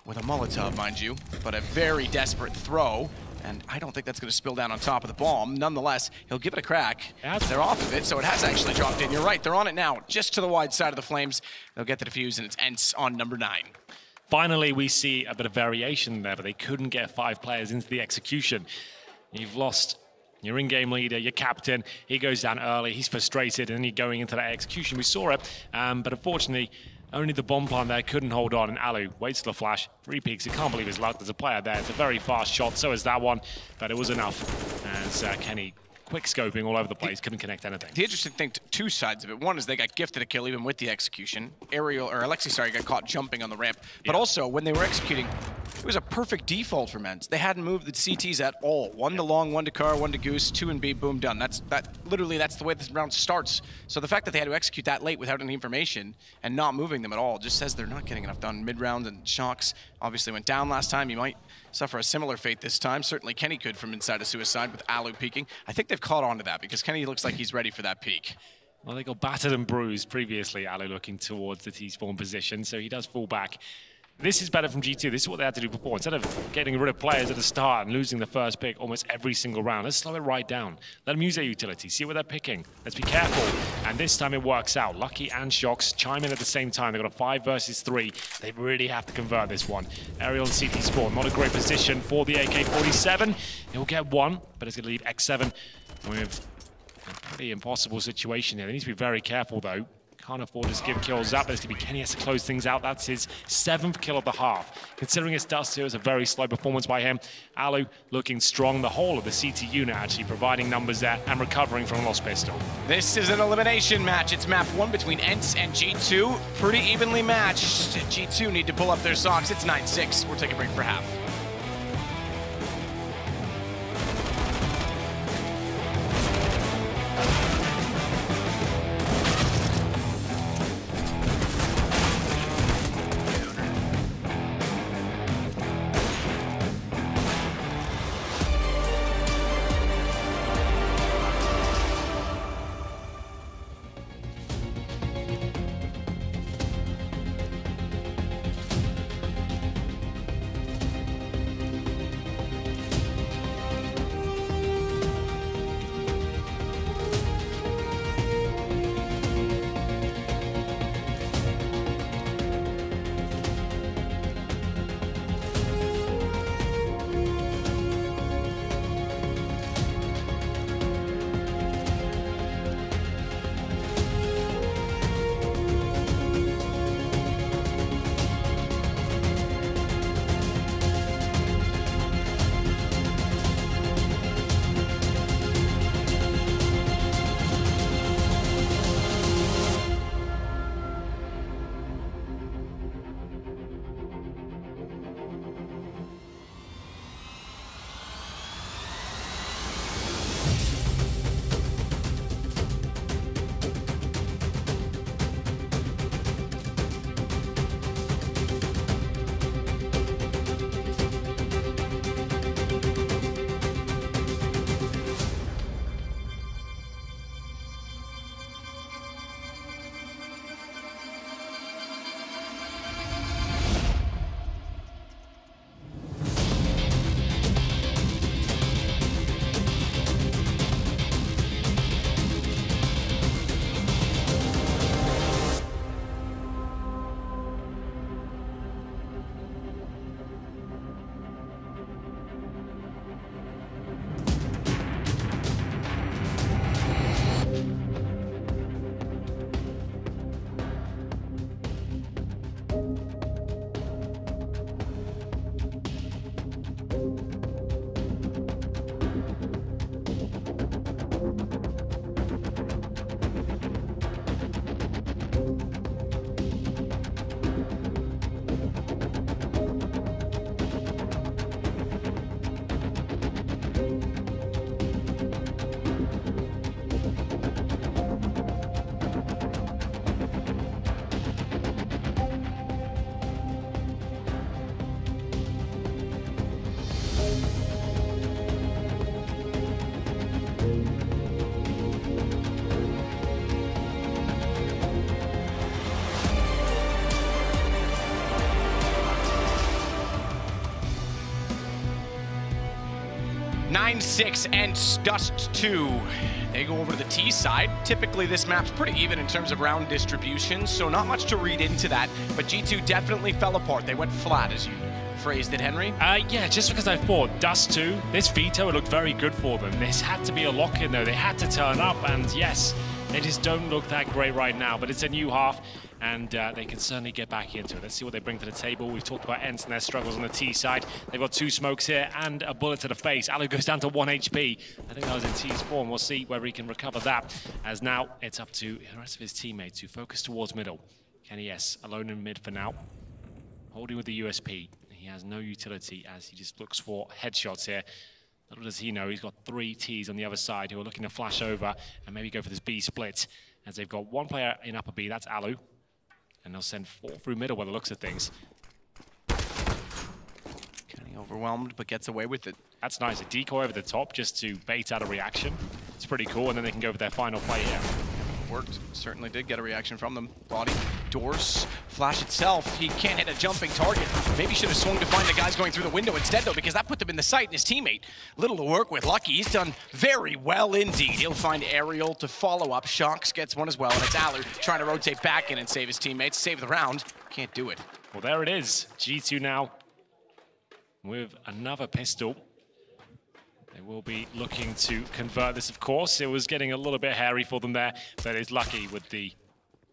with a Molotov, mind you, but a very desperate throw. And I don't think that's going to spill down on top of the bomb. Nonetheless, he'll give it a crack. They're off of it, so it has actually dropped in. You're right, they're on it now, just to the wide side of the flames. They'll get the defuse, and it's ENCE on number 9. Finally, we see a bit of variation there, but they couldn't get 5 players into the execution. You've lost your in-game leader, your captain. He goes down early, he's frustrated, and then you're going into that execution. We saw it, but unfortunately, only the bomb plant there couldn't hold on, and Alu waits for the flash, 3 peeks. He can't believe his luck. There's a player there. It's a very fast shot, so is that one, but it was enough as Kenny quick scoping all over the place, couldn't connect anything. The interesting thing, 2 sides of it. One is they got gifted a kill even with the execution. Alexi got caught jumping on the ramp. But also, when they were executing, it was a perfect default for ENCE. They hadn't moved the CTs at all. 1 to long, 1 to car, 1 to Goose, 2 and B, boom, done. Literally, that's the way this round starts. So the fact that they had to execute that late without any information and not moving them at all just says they're not getting enough done mid-round, and Shox obviously went down last time. You might suffer a similar fate this time. Certainly Kenny could from inside a suicide with Alu peeking. I think they've caught on to that because Kenny looks like he's ready for that peak. Well, they got battered and bruised previously, Alu looking towards the T-spawn position, so he does fall back. This is better from G2. This is what they had to do before. Instead of getting rid of players at the start and losing the first pick almost every single round, let's slow it right down. Let them use their utility, see what they're picking. Let's be careful. And this time it works out. Lucky and Shox chime in at the same time. They've got a 5 versus 3. They really have to convert this one. Aerial and CT spawn, not a great position for the AK-47. He'll get 1, but it's going to leave X7 with a pretty impossible situation here. They need to be very careful, though. Can't afford to give kills up. There's going to be Kenny has to close things out. That's his 7th kill of the half. Considering it's Dust2, it's a very slow performance by him. Alu looking strong. The whole of the CT unit actually providing numbers there and recovering from a lost pistol. This is an elimination match. It's map 1 between ENCE and G2. Pretty evenly matched. G2 need to pull up their socks. It's 9-6. We'll take a break for half. 9-6 and Dust2. They go over to the T side. Typically this map's pretty even in terms of round distribution, so not much to read into that, but G2 definitely fell apart. They went flat, as you phrased it, Henry. Yeah, just because I thought Dust2, this veto looked very good for them. This had to be a lock-in though. They had to turn up, and yes, they just don't look that great right now, but it's a new half, and they can certainly get back into it. Let's see what they bring to the table. We've talked about ENCE and their struggles on the T side. They've got 2 smokes here and a bullet to the face. Alu goes down to 1 HP. I think that was in T's form. We'll see whether he can recover that, as now it's up to the rest of his teammates who focus towards middle. KennyS alone in mid for now, holding with the USP. He has no utility as he just looks for headshots here. Little does he know, he's got 3 Ts on the other side who are looking to flash over and maybe go for this B split, as they've got 1 player in upper B, that's Alu. And they'll send 4 through middle by the looks of things. Kenny overwhelmed, but gets away with it. That's nice, a decoy over the top just to bait out a reaction. It's pretty cool, and then they can go for their final play here. Worked, certainly did get a reaction from them. Body, doors, flash itself. He can't hit a jumping target. Maybe should have swung to find the guys going through the window instead though, because that put them in the sight, and his teammate, little to work with. Lucky, he's done very well indeed. He'll find Aerial to follow up. Shox gets one as well, and it's Alu trying to rotate back in and save his teammates, save the round. Can't do it. Well, there it is. G2 now with another pistol. They will be looking to convert this, of course. It was getting a little bit hairy for them there, but it's Lucky with the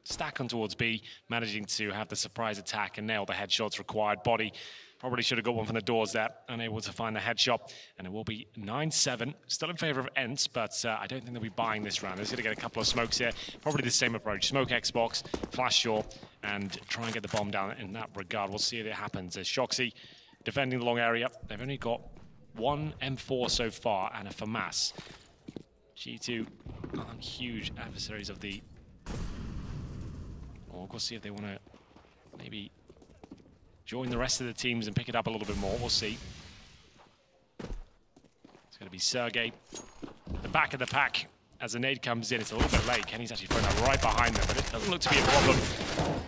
stack on towards B, managing to have the surprise attack and nail the headshots required. Body probably should have got one from the doors there, unable to find the headshot, and it will be 9-7. Still in favor of ENCE, but I don't think they'll be buying this round. They're going to get a couple of smokes here. Probably the same approach. Smoke Xbox, flash short, and try and get the bomb down in that regard. We'll see if it happens. As Shoxy defending the long area. They've only got 1 M4 so far and a FAMAS. G2 aren't huge adversaries of the... Well, we'll see if they want to maybe join the rest of the teams and pick it up a little bit more. We'll see. It's going to be Sergey, the back of the pack. As the nade comes in, it's a little bit late. Kenny's actually thrown that right behind them, but it doesn't look to be a problem.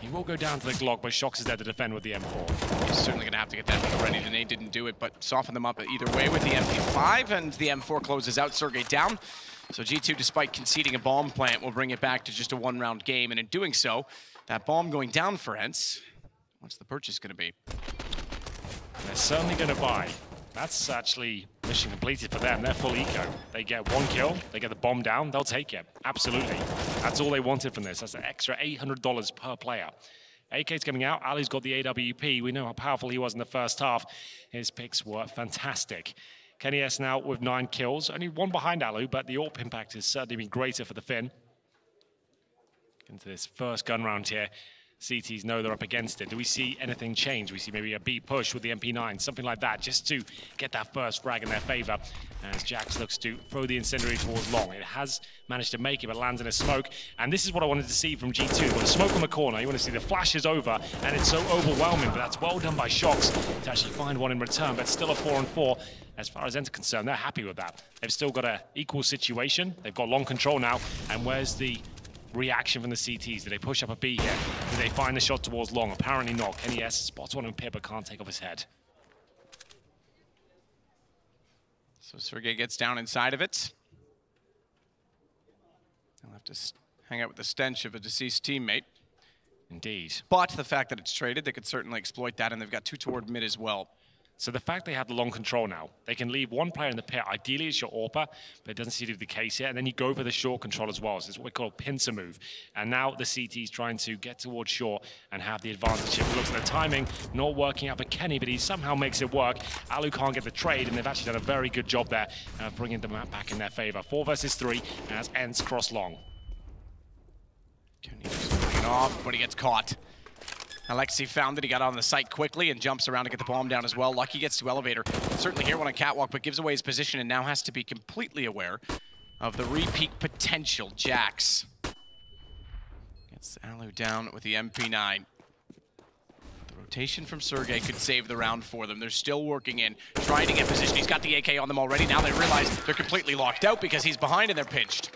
He will go down to the Glock, but Shox is there to defend with the M4. He's certainly going to have to get that one ready. The nade didn't do it, but soften them up either way with the MP5, and the M4 closes out Sergey down. So G2, despite conceding a bomb plant, will bring it back to just a 1-round game, and in doing so, that bomb going down for ENCE. What's the purchase going to be? They're certainly going to buy. That's actually mission completed for them. They're full eco. They get 1 kill, they get the bomb down, they'll take it. Absolutely. That's all they wanted from this. That's an extra $800 per player. AK's coming out. Ali's got the AWP. We know how powerful he was in the first half. His picks were fantastic. KennyS now with 9 kills. Only 1 behind Alu, but the AWP impact has certainly been greater for the Finn. Into this first gun round here. CTs know they're up against it. Do we see anything change? We see maybe a B push with the MP9, something like that, just to get that first frag in their favor. As Jax looks to throw the incendiary towards long. It has managed to make it, but lands in a smoke. And this is what I wanted to see from G2. With a smoke on the corner, you want to see the flashes over, and it's so overwhelming, but that's well done by Shox to actually find one in return, but still a 4-on-4. As far as ENCE are concerned, they're happy with that. They've still got an equal situation. They've got long control now, and where's the reaction from the CTs? Do they push up a B here? Do they find the shot towards long? Apparently not. KennyS spots one in pit, but can't take off his head. So Sergey gets down inside of it. He'll have to hang out with the stench of a deceased teammate. Indeed. But the fact that it's traded, they could certainly exploit that, and they've got 2 toward mid as well. So the fact they have the long control now, they can leave 1 player in the pit. Ideally, it's your AWPer, but it doesn't seem to be the case yet. And then you go for the short control as well. So it's what we call a pincer move. And now the CT's trying to get towards short and have the advantage. If you look at the timing, not working out for Kenny, but he somehow makes it work. Alu can't get the trade, and they've actually done a very good job there, bringing the map back in their favor. 4 versus 3 as ENCE cross long. Kenny just off, but he gets caught. Alexei found it, he got on the site quickly and jumps around to get the bomb down as well. Lucky gets to elevator. Certainly hear one on catwalk, but gives away his position and now has to be completely aware of the repeat potential. Jax gets Alu down with the MP9. The rotation from Sergey could save the round for them. They're still working in, trying to get position. He's got the AK on them already. Now they realize they're completely locked out because he's behind and they're pinched.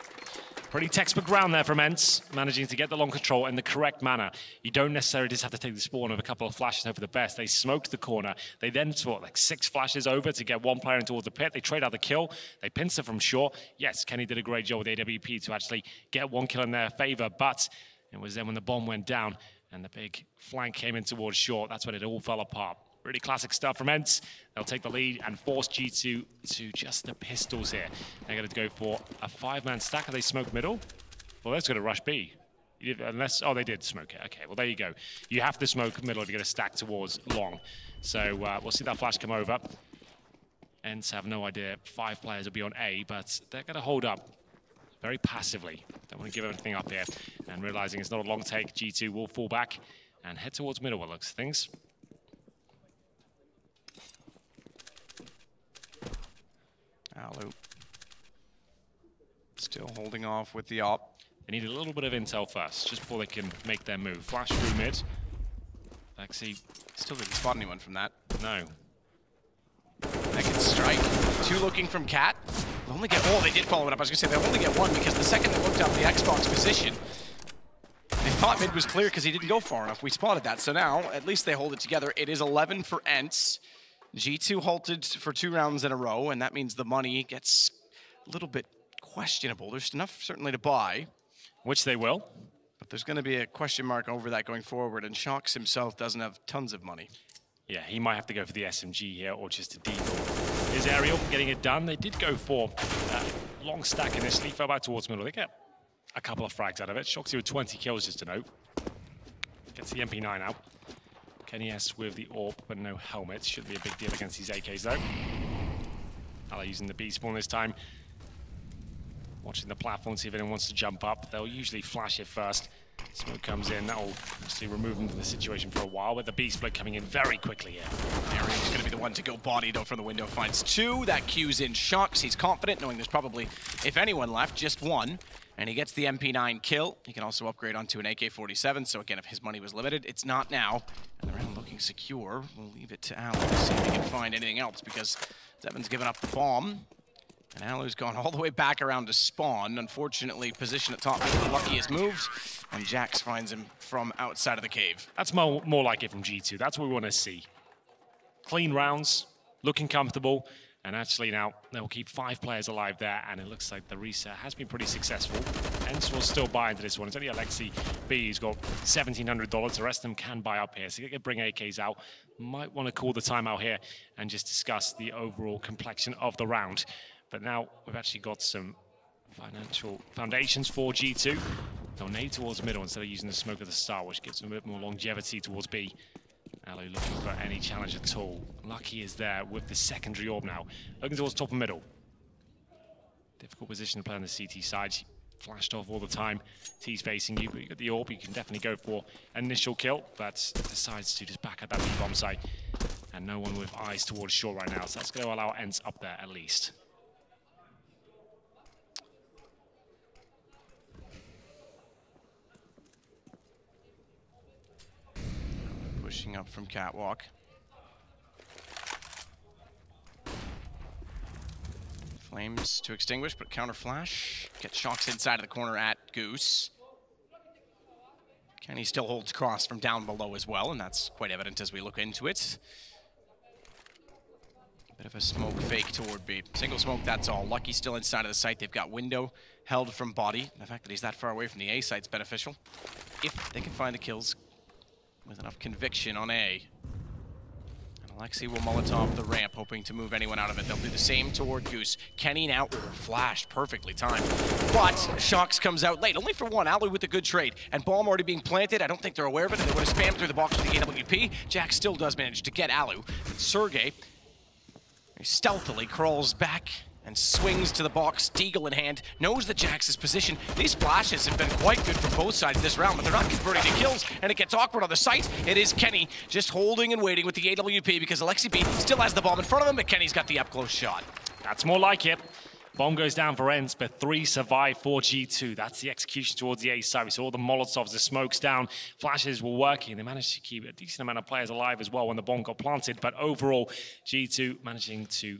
Pretty textbook round there from ENCE, managing to get the long control in the correct manner. You don't necessarily just have to take the spawn of a couple of flashes over the best. They smoked the corner. They then saw like 6 flashes over to get one player in towards the pit. They trade out the kill. They pincer from short. Yes, Kenny did a great job with AWP to actually get one kill in their favor, but it was then when the bomb went down and the big flank came in towards short. That's when it all fell apart. Really classic stuff from ENCE. They'll take the lead and force G2 to just the pistols here. They're going to go for a 5-man stack. Are they smoke middle? Well, that's going to rush B. Unless, oh, they did smoke it. Okay, well, there you go. You have to smoke middle if you're going to stack towards long. So we'll see that flash come over. ENCE have no idea. 5 players will be on A, but they're going to hold up very passively. Don't want to give anything up here. And realizing it's not a long take, G2 will fall back and head towards middle, what looks things. Alu still holding off with the op. They need a little bit of intel first, just before they can make their move. Flash through mid. Lexi still didn't spot anyone from that. No. Naked strike. 2 looking from Cat. They'll only get, oh, they did follow it up. I was going to say they'll only get 1 because the second they looked up the Xbox position, they thought mid was clear because he didn't go far enough. We spotted that. So now, at least they hold it together. It is 11 for ENCE. G2 halted for 2 rounds in a row, and that means the money gets a little bit questionable. There's enough certainly to buy. Which they will. But there's going to be a question mark over that going forward, and Shox himself doesn't have tons of money. Yeah, he might have to go for the SMG here, or just a deagle. His aerial getting it done. They did go for a long stack initially, fell back towards middle. They get a couple of frags out of it. Shoxy with 20 kills, just to note. Gets the MP9 out. Kenny S with the AWP, but no helmet. Shouldn't be a big deal against these AKs, though. Ala using the B spawn this time. Watching the platform, see if anyone wants to jump up. They'll usually flash it first. Smoke comes in, that'll obviously remove them from the situation for a while, but the B split coming in very quickly here. Arian's going to be the one to go body, though, from the window. Finds 2. That cues in Shox. He's confident, knowing there's probably, if anyone left, just 1. And he gets the MP9 kill. He can also upgrade onto an AK-47, so again, if his money was limited, it's not now. And the round looking secure. We'll leave it to Alu to see if he can find anything else, because Zevin's given up the bomb. And Alu's gone all the way back around to spawn. Unfortunately, position at top, Lucky has moved, and Jax finds him from outside of the cave. That's more like it from G2. That's what we want to see. Clean rounds, looking comfortable. And actually now, they'll keep 5 players alive there, and it looks like the reset has been pretty successful. ENCE will still buy into this one. It's only Alexi B who's got $1,700. The rest of them can buy up here, so they can bring AKs out. Might want to call the timeout here and just discuss the overall complexion of the round. But now we've actually got some financial foundations for G2. They'll nade towards middle instead of using the smoke at the start, which gives them a bit more longevity towards B. Alu looking for any challenge at all. Lucky is there with the secondary orb now. Looking towards top and middle. Difficult position to play on the CT side. Flashed off all the time. T's facing you, but you got the orb. You can definitely go for an initial kill, but decides to just back at that B-bomb site. And no one with eyes towards short right now, so that's going to allow ENCE up there at least. Pushing up from Catwalk. Flames to extinguish, but counter flash. Gets Shox inside of the corner at Goose. Kenny still holds cross from down below as well, and that's quite evident as we look into it. Bit of a smoke fake toward B. Single smoke, that's all. Lucky still inside of the site. They've got window held from body. The fact that he's that far away from the A site's beneficial. If they can find the kills with enough conviction on A. And Alexi will Molotov the ramp, hoping to move anyone out of it. They'll do the same toward Goose. Kenny now flashed, perfectly timed. But Shox comes out late, only for 1. Alu with a good trade. And bomb already being planted. I don't think they're aware of it, and they would have spammed through the box with the AWP. Jack still does manage to get Alu. But Sergey stealthily crawls back and swings to the box, deagle in hand, knows that Jax's position. These splashes have been quite good for both sides this round, but they're not converting to kills, and it gets awkward on the site. It is Kenny just holding and waiting with the AWP because Alexi B still has the bomb in front of him, but Kenny's got the up-close shot. That's more like it. Bomb goes down for ENCE, but 3 survive for G2. That's the execution towards the A side. We saw the Molotovs, the smokes down, flashes were working. They managed to keep a decent amount of players alive as well when the bomb got planted, but overall, G2 managing to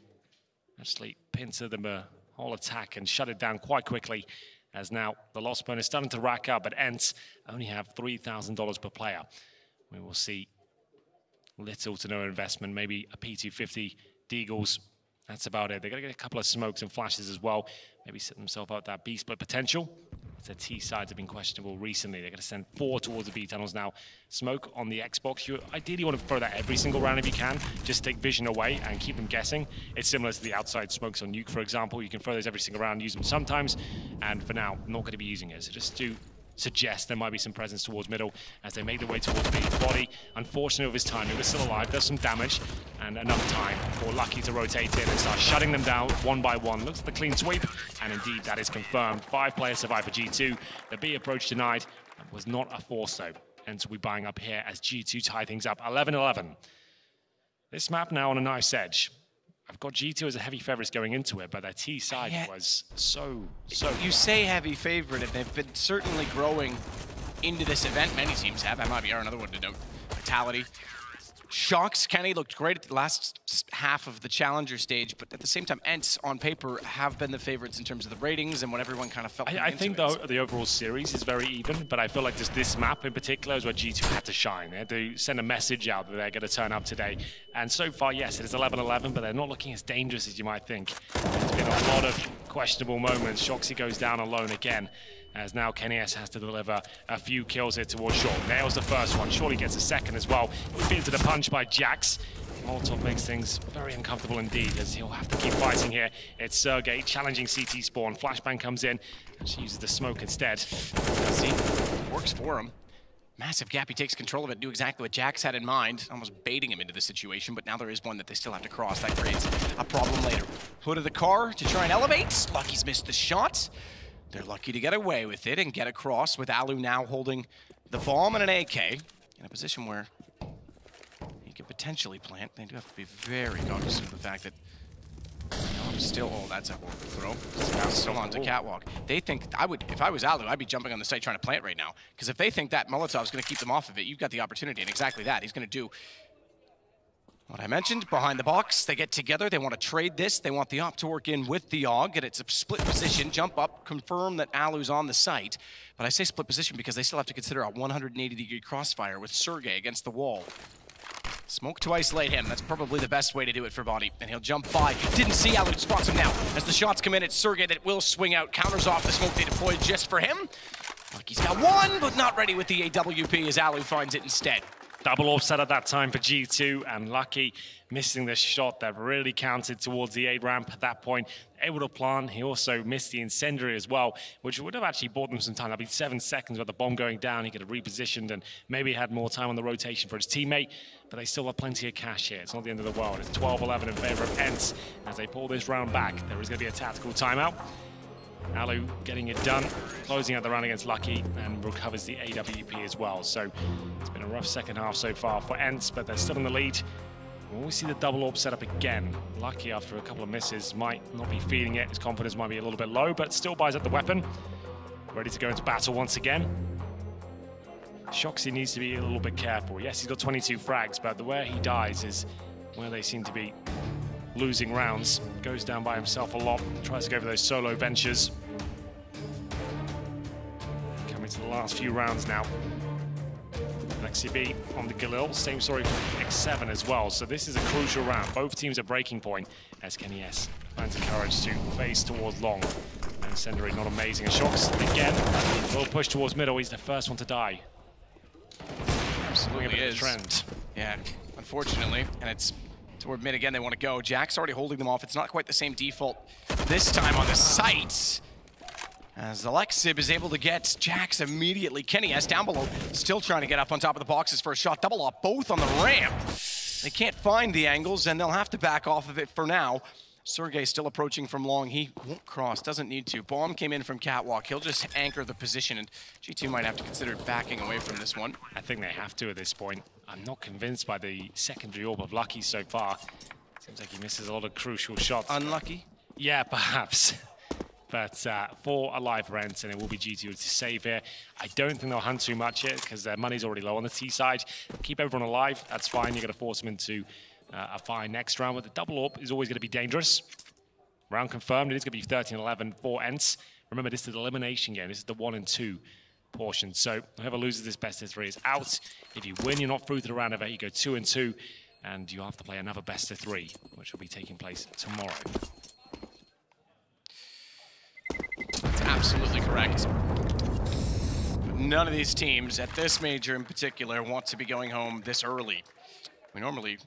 actually pincer them a whole attack and shut it down quite quickly. as now the loss bonus starting to rack up, but ENCE only have $3,000 per player. We will see little to no investment, maybe a P250 Deagles. That's about it. They're going to get a couple of smokes and flashes as well. Maybe set themselves up that B split potential. Their T sides have been questionable recently. They're going to send 4 towards the B tunnels now. Smoke on the Xbox. You ideally want to throw that every single round if you can. Just take vision away and keep them guessing. It's similar to the outside smokes on Nuke, for example. You can throw those every single round, use them sometimes. And for now, not going to be using it. So just do suggest there might be some presence towards middle as they make their way towards the body. Unfortunately, with his timing, they're still alive. Does some damage and enough time for Lucky to rotate in and start shutting them down one by one. Looks at the clean sweep, and indeed that is confirmed. 5 players survive for G2. The B approach denied. That was not a force though. And so we're buying up here as G2 tie things up 11-11. This map now on a nice edge. I've got G2 as a heavy favourite going into it, but their T side was so. You say heavy favourite, and they've been certainly growing into this event. Many teams have. MIBR, another one to note. Vitality. Shocks, Kenny looked great at the last half of the Challenger stage, but at the same time, ENCE on paper have been the favorites in terms of the ratings and what everyone kind of felt. I think though the overall series is very even, but I feel like just this map in particular is where G2 had to shine. They had to send a message out that they're going to turn up today. And so far, yes, it is 11-11, but they're not looking as dangerous as you might think. There's been a lot of questionable moments. Shoxy goes down alone again, as now KennyS has to deliver a few kills here towards Short. Nails the first one, surely gets a second as well. Beat to the punch by Jax. Molotov makes things very uncomfortable indeed, as he'll have to keep fighting here. It's Sergey challenging CT spawn. Flashbang comes in, and she uses the smoke instead. See, works for him. Massive gap, he takes control of it, knew exactly what Jax had in mind, almost baiting him into the situation, but now there is one that they still have to cross. That creates a problem later. Hood of the car to try and elevate. Lucky's missed the shot. They're lucky to get away with it and get across, with Alu now holding the bomb and an AK in a position where he could potentially plant. They do have to be very cognizant of the fact that still, oh, that's a horrible throw. Now still onto Catwalk. They think, if I was Alu, I'd be jumping on the site trying to plant right now. Because if they think that Molotov's going to keep them off of it, you've got the opportunity, and exactly that. He's going to do what I mentioned, behind the box. They get together, they want to trade this. They want the op to work in with the AUG, and it's a split position, jump up, confirm that Alu's on the site. But I say split position because they still have to consider a 180-degree crossfire with Sergey against the wall. Smoke to isolate him. That's probably the best way to do it for Body. And he'll jump by. Didn't see Alu, spots him now. As the shots come in, it's Sergey that will swing out. Counters off the smoke they deployed just for him. Lucky's got one, but not ready with the AWP as Alu finds it instead. Double offset at that time for G2, and Lucky missing the shot that really counted towards the A ramp at that point. Able to plant. He also missed the incendiary as well, which would have actually bought them some time. That'd be 7 seconds with the bomb going down. He could have repositioned and maybe had more time on the rotation for his teammate, but they still have plenty of cash here. It's not the end of the world. It's 12-11 in favor of ENCE as they pull this round back. There is going to be a tactical timeout. Alu getting it done, closing out the round against Lucky, and recovers the AWP as well. So it's been a rough second half so far for ENCE, but they're still in the lead. When we see the double AWP set up again, Lucky, after a couple of misses, might not be feeling it. His confidence might be a little bit low, but still buys up the weapon. Ready to go into battle once again. Shoxy needs to be a little bit careful. Yes, he's got 22 frags, but the way he dies is where they seem to be losing rounds. Goes down by himself a lot, tries to go for those solo ventures. Coming to the last few rounds now. Lexi B on the Galil, same story for X7 as well. So this is a crucial round. Both teams at breaking point as KennyS finds the courage to face towards long. And Incendiary not amazing. And Shocks again, will push towards middle. He's the first one to die. Absolutely is. Trend. Yeah, unfortunately, and it's toward mid again. They want to go. Jack's already holding them off. It's not quite the same default this time on the site, as Alexib is able to get Jax immediately. KennyS down below, still trying to get up on top of the boxes for a shot. Double up, both on the ramp. They can't find the angles, and they'll have to back off of it for now. Sergey still approaching from long. He won't cross, doesn't need to. Bomb came in from Catwalk. He'll just anchor the position, and G2 might have to consider backing away from this one. I think they have to at this point. I'm not convinced by the secondary AWP of Lucky so far. Seems like he misses a lot of crucial shots. Unlucky? Yeah, perhaps. But 4 alive for ENCE, and it will be G2 to save here. I don't think they'll hunt too much here because their money's already low on the T side. Keep everyone alive, that's fine. You're going to force them into a fine next round, but the double AWP is always going to be dangerous. Round confirmed, it is going to be 13-11 for ENCE. Remember, this is the elimination game. This is the 1 and 2 portion. So whoever loses this best of 3 is out. If you win, you're not through to the round of 8. You go 2 and 2, and you have to play another best of 3, which will be taking place tomorrow. That's absolutely correct. But none of these teams, at this major in particular, want to be going home this early.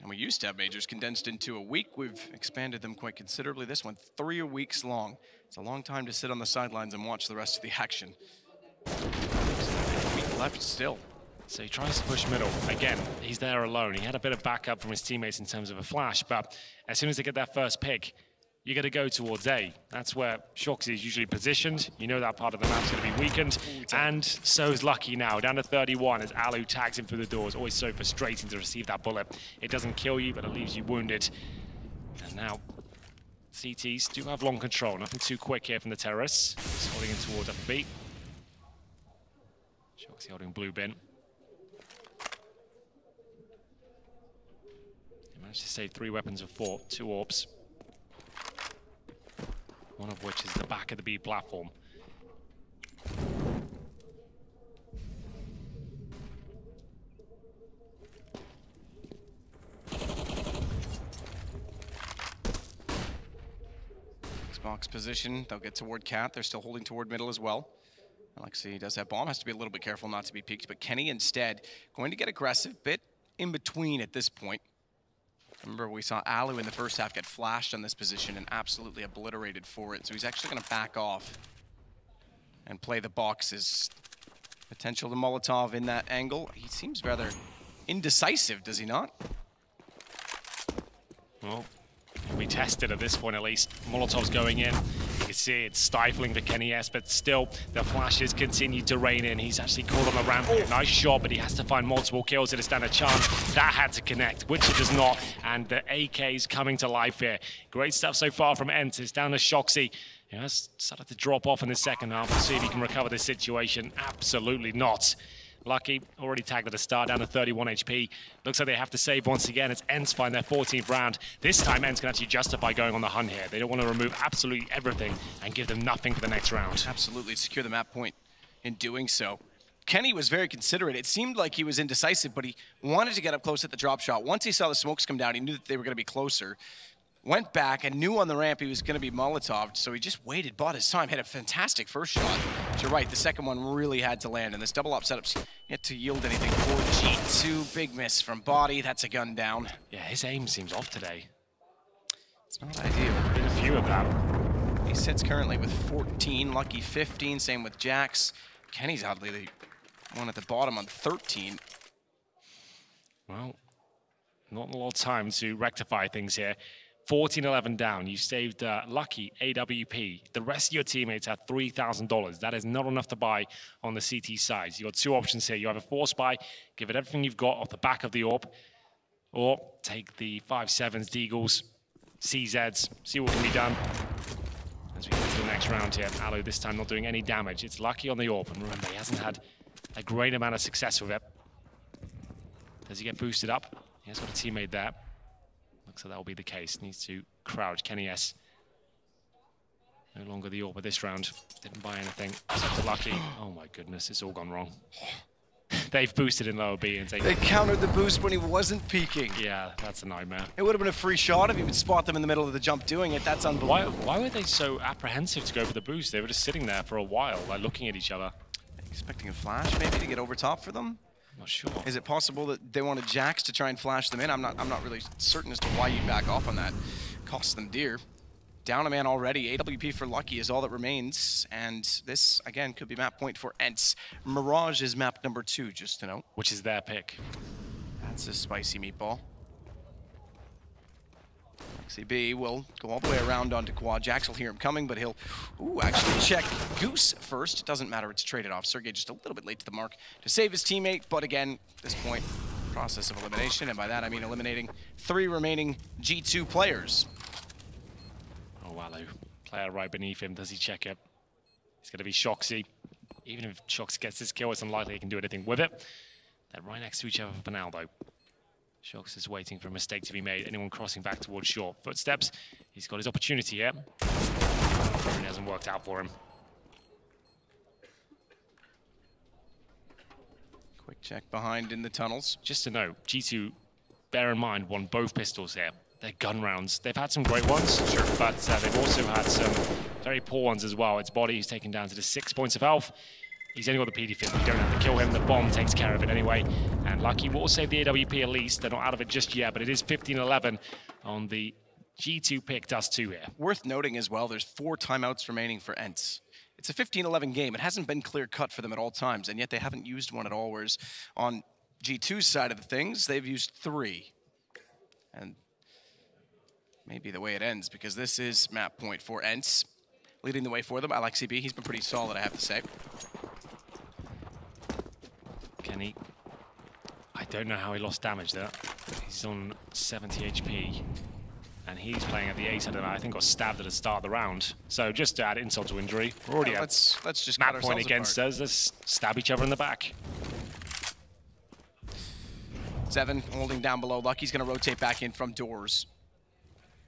We used to have majors condensed into a week. We've expanded them quite considerably. This one, 3 weeks long. It's a long time to sit on the sidelines and watch the rest of the action. A week left still. So he tries to push middle. Again, he's there alone. He had a bit of backup from his teammates in terms of a flash, but as soon as they get that first pick, you got to go towards A. That's where Shoxy is usually positioned. You know that part of the map's going to be weakened. And so is Lucky now, down to 31 as Alu tags him through the doors. Always so frustrating to receive that bullet. It doesn't kill you, but it leaves you wounded. And now, CTs do have long control. Nothing too quick here from the terrorists. He's holding in towards upper B. Shoxy holding blue bin. He managed to save 3 weapons of 4, 2 orbs. One of which is the back of the B platform. Xbox position, they'll get toward Cat. They're still holding toward middle as well. Alexi does have bomb, has to be a little bit careful not to be peeked, but Kenny instead going to get aggressive, bit in between at this point. Remember, we saw Alu in the first half get flashed on this position and absolutely obliterated for it. So he's actually going to back off and play the boxes. Potential to Molotov in that angle. He seems rather indecisive, does he not? Well, we tested at this point at least. Molotov's going in. You can see it's stifling for KennyS, but still the flashes continue to rain in. He's actually caught on the ramp. Nice shot, but he has to find multiple kills to stand a chance. That had to connect, which it does not. And the AK's coming to life here. Great stuff so far from ENCE. It's down to Shoxy. He has started to drop off in the second half. We'll see if he can recover this situation. Absolutely not. Lucky, already tagged at the start, down to 31 HP. Looks like they have to save once again. It's ENCE find their 14th round. This time, ENCE can actually justify going on the hunt here. They don't want to remove absolutely everything and give them nothing for the next round. Absolutely, secure the map point in doing so. Kenny was very considerate. It seemed like he was indecisive, but he wanted to get up close at the drop shot. Once he saw the smokes come down, he knew that they were going to be closer. Went back and knew on the ramp he was going to be Molotov'd, so he just waited, bought his time, had a fantastic first shot. But you're right, the second one really had to land, and this double op setup's yet to yield anything for G2. Big miss from Body, that's a gun down. Yeah, his aim seems off today. It's not ideal. Been a few of them. He sits currently with 14, Lucky 15, same with Jax. Kenny's oddly the one at the bottom on 13. Well, not a lot of time to rectify things here. 14-11 down. You saved Lucky AWP. The rest of your teammates have $3,000. That is not enough to buy on the CT side. You've got 2 options here. You have a force buy, give it everything you've got off the back of the orb, or take the 5.7s, Deagles, CZs, see what can be done. As we get to the next round here, Alu this time not doing any damage. It's Lucky on the orb, and remember, he hasn't had a great amount of success with it. Does he get boosted up? He has got a teammate there. Looks like that will be the case. Needs to crouch. KennyS. No longer the AWP this round. Didn't buy anything except for Lucky. Oh my goodness, it's all gone wrong. They've boosted in lower B and taken... They countered the boost when he wasn't peeking. Yeah, that's a nightmare. It would have been a free shot if he would spot them in the middle of the jump doing it. That's unbelievable. Why were they so apprehensive to go for the boost? They were just sitting there for a while, like looking at each other. Expecting a flash maybe to get over top for them? Not sure. Is it possible that they wanted Jax to try and flash them in? I'm not really certain as to why you back off on that. Costs them dear. Down a man already. AWP for Lucky is all that remains. And this, again, could be map point for ENCE. Mirage is map number 2, just to note. Which is their pick. That's a spicy meatball. XCB will go all the way around onto Quad. Jax will hear him coming, but he'll actually check Goose first. It doesn't matter, it's traded off. Sergey just a little bit late to the mark to save his teammate, but again, at this point, process of elimination, and by that I mean eliminating 3 remaining G2 players. Oh, Alu. Player right beneath him. Does he check it? It's going to be Shoxy. Even if Shoxy gets this kill, it's unlikely he can do anything with it. They're right next to each other for now, though. Shox is waiting for a mistake to be made. Anyone crossing back towards short footsteps. He's got his opportunity here. It hasn't worked out for him. Quick check behind in the tunnels. Just to note, G2, bear in mind, won both pistols here. They're gun rounds. They've had some great ones, sure, but they've also had some very poor ones as well. Its body is taken down to the 6 points of health. He's only got the PD-50. You don't have to kill him. The bomb takes care of it anyway. And Lucky will save the AWP at least. They're not out of it just yet, but it is 15-11 on the G2 pick Dust2 here. Worth noting as well, there's 4 timeouts remaining for ENCE. It's a 15-11 game. It hasn't been clear-cut for them at all times, and yet they haven't used one at all, whereas on G2's side of the things, they've used 3. And maybe the way it ends, because this is map point for ENCE. Leading the way for them, Alexi B. He's been pretty solid, I have to say. Kenny, I don't know how he lost damage there. He's on 70 HP. And he's playing at the A side of the map. I think got stabbed at the start of the round. So just to add insult to injury, we're already at let's just map point against us. Let's stab each other in the back. 7 holding down below. Lucky's going to rotate back in from doors.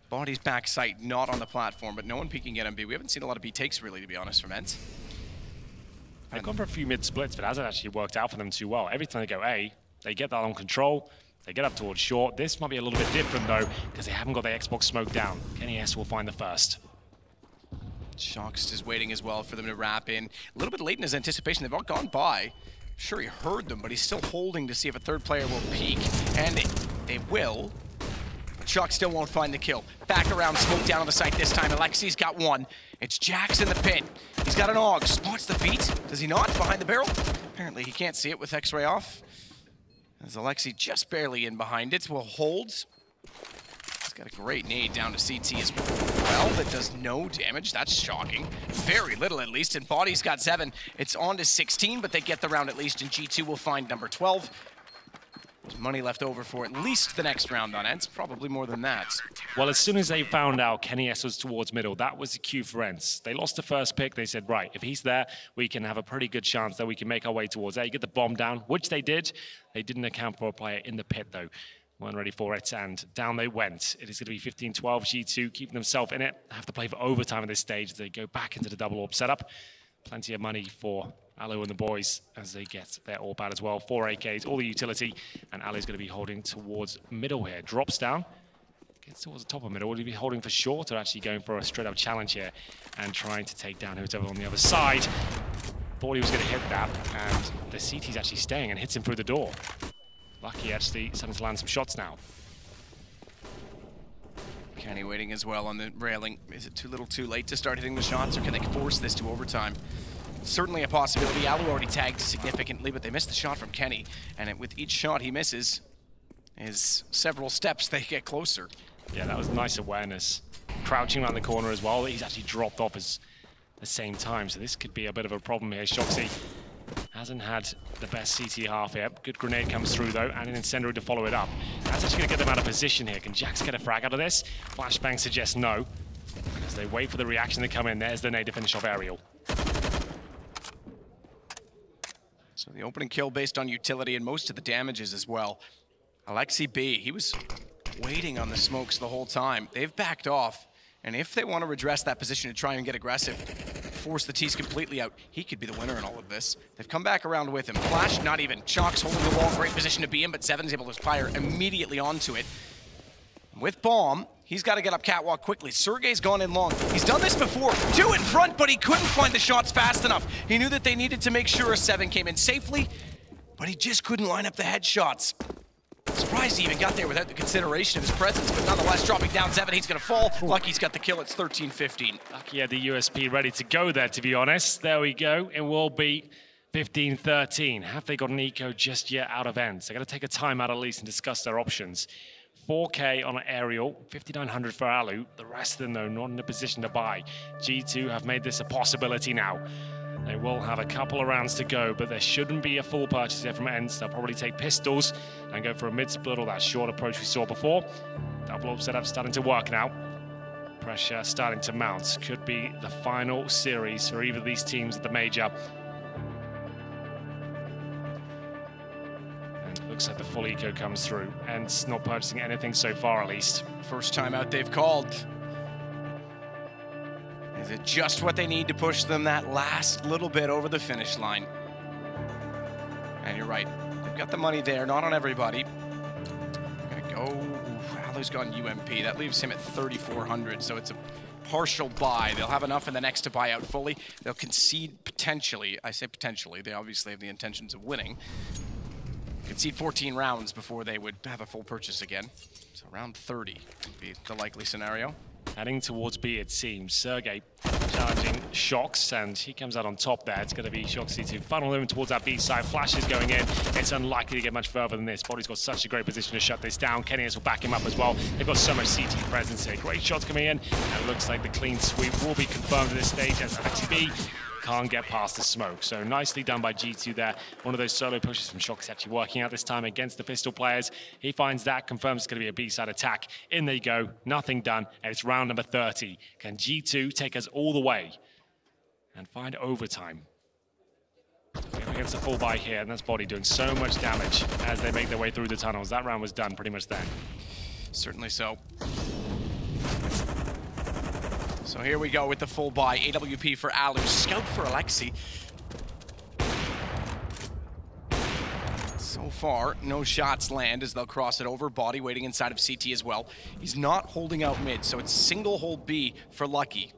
Body's back sight, not on the platform, but no one peeking at MB. We haven't seen a lot of B takes, really, to be honest, from ENCE. They've gone for a few mid splits, but it hasn't actually worked out for them too well. Every time they go A, they get that on control. They get up towards short. This might be a little bit different, though, because they haven't got their Xbox smoke down. Kenny S will find the first. Shox is waiting as well for them to wrap in. A little bit late in his anticipation. They've all gone by. I'm sure he heard them, but he's still holding to see if a third player will peek. And they will. But Shox still won't find the kill. Back around, smoke down on the site this time. Alexi's got one. It's Jax in the pit. He's got an AUG. Spots the feet. Does he not? Behind the barrel? Apparently he can't see it with X-ray off. As Alexi just barely in behind it, will hold. He's got a great nade down to CT as well that does no damage. That's shocking. Very little at least, and Body's got 7. It's on to 16, but they get the round at least, and G2 will find number 12. There's money left over for at least the next round on ENCE, probably more than that. Well, as soon as they found out Kenny S was towards middle, that was the cue for ENCE. They lost the first pick. They said, right, if he's there, we can have a pretty good chance that we can make our way towards A, get the bomb down, which they did. They didn't account for a player in the pit, though. Weren't ready for it, and down they went. It is going to be 15-12, G2 keeping themselves in it. Have to play for overtime at this stage as they go back into the double orb setup. Plenty of money for Alo and the boys as they get their orb out as well. 4 AKs, all the utility, and Alo's going to be holding towards middle here. Drops down, gets towards the top of middle. Will he be holding for short or actually going for a straight-up challenge here and trying to take down whoever on the other side? Thought he was going to hit that, and the CT's actually staying and hits him through the door. Lucky actually starting to land some shots now. Kenny waiting as well on the railing. Is it too little too late to start hitting the shots, or can they force this to overtime? Certainly a possibility. Alu already tagged significantly, but they missed the shot from Kenny. And with each shot he misses is several steps they get closer. Yeah, that was nice awareness. Crouching around the corner as well. He's actually dropped off at the same time, so this could be a bit of a problem here. Shoxy hasn't had the best CT half here. Good grenade comes through though, and an incendiary to follow it up. That's actually going to get them out of position here. Can Jax get a frag out of this? Flashbang suggests no. As they wait for the reaction to come in, there's the nade to finish off Aerial. So the opening kill based on utility and most of the damages as well. Alexi B, he was waiting on the smokes the whole time. They've backed off, and if they want to redress that position to try and get aggressive, force the T's completely out, he could be the winner in all of this. They've come back around with him. Flash, not even. Shox holding the wall, great position to be in, but Seven is able to fire immediately onto it. With bomb, he's got to get up catwalk quickly. Sergey's gone in long. He's done this before. 2 in front, but he couldn't find the shots fast enough. He knew that they needed to make sure a 7 came in safely, but he just couldn't line up the headshots. Surprised he even got there without the consideration of his presence, but nonetheless dropping down 7, he's gonna fall. Lucky's got the kill, it's 13-15. Lucky had the USP ready to go there, to be honest. There we go, it will be 15-13. Have they got an eco just yet out of ENCE? They're gonna take a timeout at least and discuss their options. 4K on an aerial, 5,900 for Alu. The rest of them, though, not in a position to buy. G2 have made this a possibility now. They will have a couple of rounds to go, but there shouldn't be a full purchase here from ENCE. They'll probably take pistols and go for a mid-split or that short approach we saw before. Double up setup starting to work now. Pressure starting to mount. Could be the final series for either of these teams at the major. Looks like the full eco comes through, and it's not purchasing anything so far, at least. First time out they've called. Is it just what they need to push them that last little bit over the finish line? And you're right, got the money there, not on everybody. Gonna go, Alu's gone UMP. That leaves him at 3,400, so it's a partial buy. They'll have enough in the next to buy out fully. They'll concede potentially. I say potentially. They obviously have the intentions of winning. Concede 14 rounds before they would have a full purchase again. So around 30 would be the likely scenario. Heading towards B, it seems. Sergey challenging Shox, and he comes out on top there. It's going to be Shoxy to funnel him towards that B side. Flash is going in. It's unlikely to get much further than this. Body's got such a great position to shut this down. Kenny's will back him up as well. They've got so much CT presence here. Great shots coming in, and it looks like the clean sweep will be confirmed at this stage as XB can't get past the smoke. So nicely done by G2 there. One of those solo pushes from Shox actually working out this time against the pistol players. He finds that, confirms it's going to be a B-side attack. In they go, nothing done, and it's round number 30. Can G2 take us all the way and find overtime? Against the full buy here, and that's Body doing so much damage as they make their way through the tunnels. That round was done pretty much then. Certainly so. So here we go with the full buy. AWP for Alu, scout for Alexi. So far, no shots land as they'll cross it over. Body waiting inside of CT as well. He's not holding out mid, so it's single hold B for Lucky.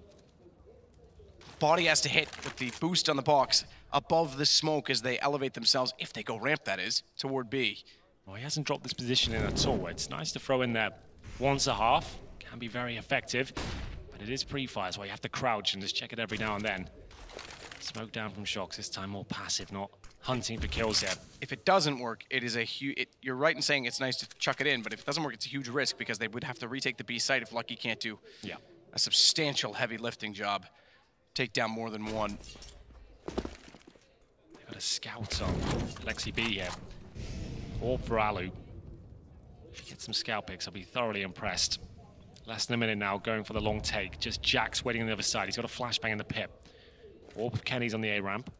Body has to hit with the boost on the box above the smoke as they elevate themselves, if they go ramp that is, toward B. Well, he hasn't dropped this position in at all. It's nice to throw in there once a half. Can be very effective. It is pre-fire, so you have to crouch and just check it every now and then. Smoke down from Shox, this time more passive, not hunting for kills yet. If it doesn't work, it is a huge... You're right in saying it's nice to chuck it in, but if it doesn't work, it's a huge risk because they would have to retake the B site if Lucky can't do a substantial heavy lifting job. Take down more than one. They've got a scout on Lexi B here. Or for Alu. Get some scout picks, I'll be thoroughly impressed. Less than a minute now, going for the long take. Just Jax waiting on the other side. He's got a flashbang in the pit. Orb of Kenny's on the A ramp.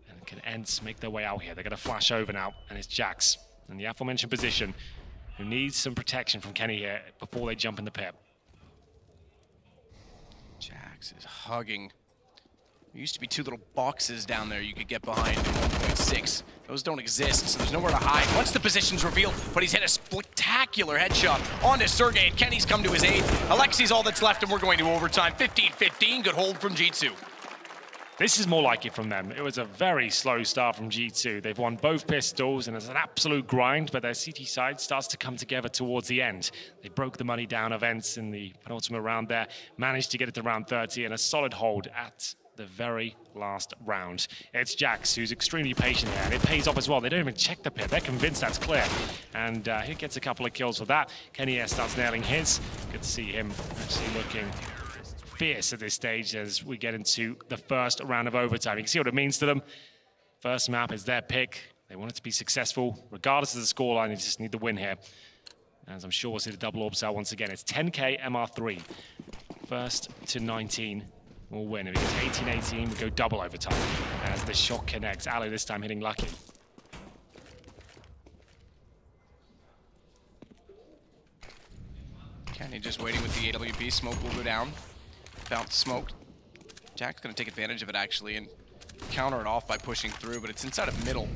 And can ENCE make their way out here? They're going to flash over now, and it's Jax in the aforementioned position who needs some protection from Kenny here before they jump in the pit. Jax is hugging. There used to be two little boxes down there you could get behind in 1.6. Those don't exist, so there's nowhere to hide. Once the position's revealed, but he's hit a spectacular headshot onto Sergey, and Kenny's come to his aid. Alexi's all that's left, and we're going to overtime. 15-15, good hold from G2. This is more like it from them. It was a very slow start from G2. They've won both pistols, and it's an absolute grind, but their CT side starts to come together towards the end. They broke the money down of ENCE in the penultimate round there, managed to get it to round 30, and a solid hold at the very last round. It's Jax who's extremely patient here, and it pays off as well. They don't even check the pit. They're convinced that's clear. And he gets a couple of kills for that. Kenny starts nailing his. Good to see him actually looking fierce at this stage as we get into the first round of overtime. You can see what it means to them. First map is their pick. They want it to be successful. Regardless of the scoreline, they just need the win here. As I'm sure we'll see the double orbs out once again. It's 10K MR3. First to 19. We'll win. If it gets 18-18, we go double overtime as the shot connects. Alu this time hitting Lucky. Kenny just waiting with the AWP. Smoke will go down. Bounce smoke. Jack's going to take advantage of it actually and counter it off by pushing through, but it's inside of middle.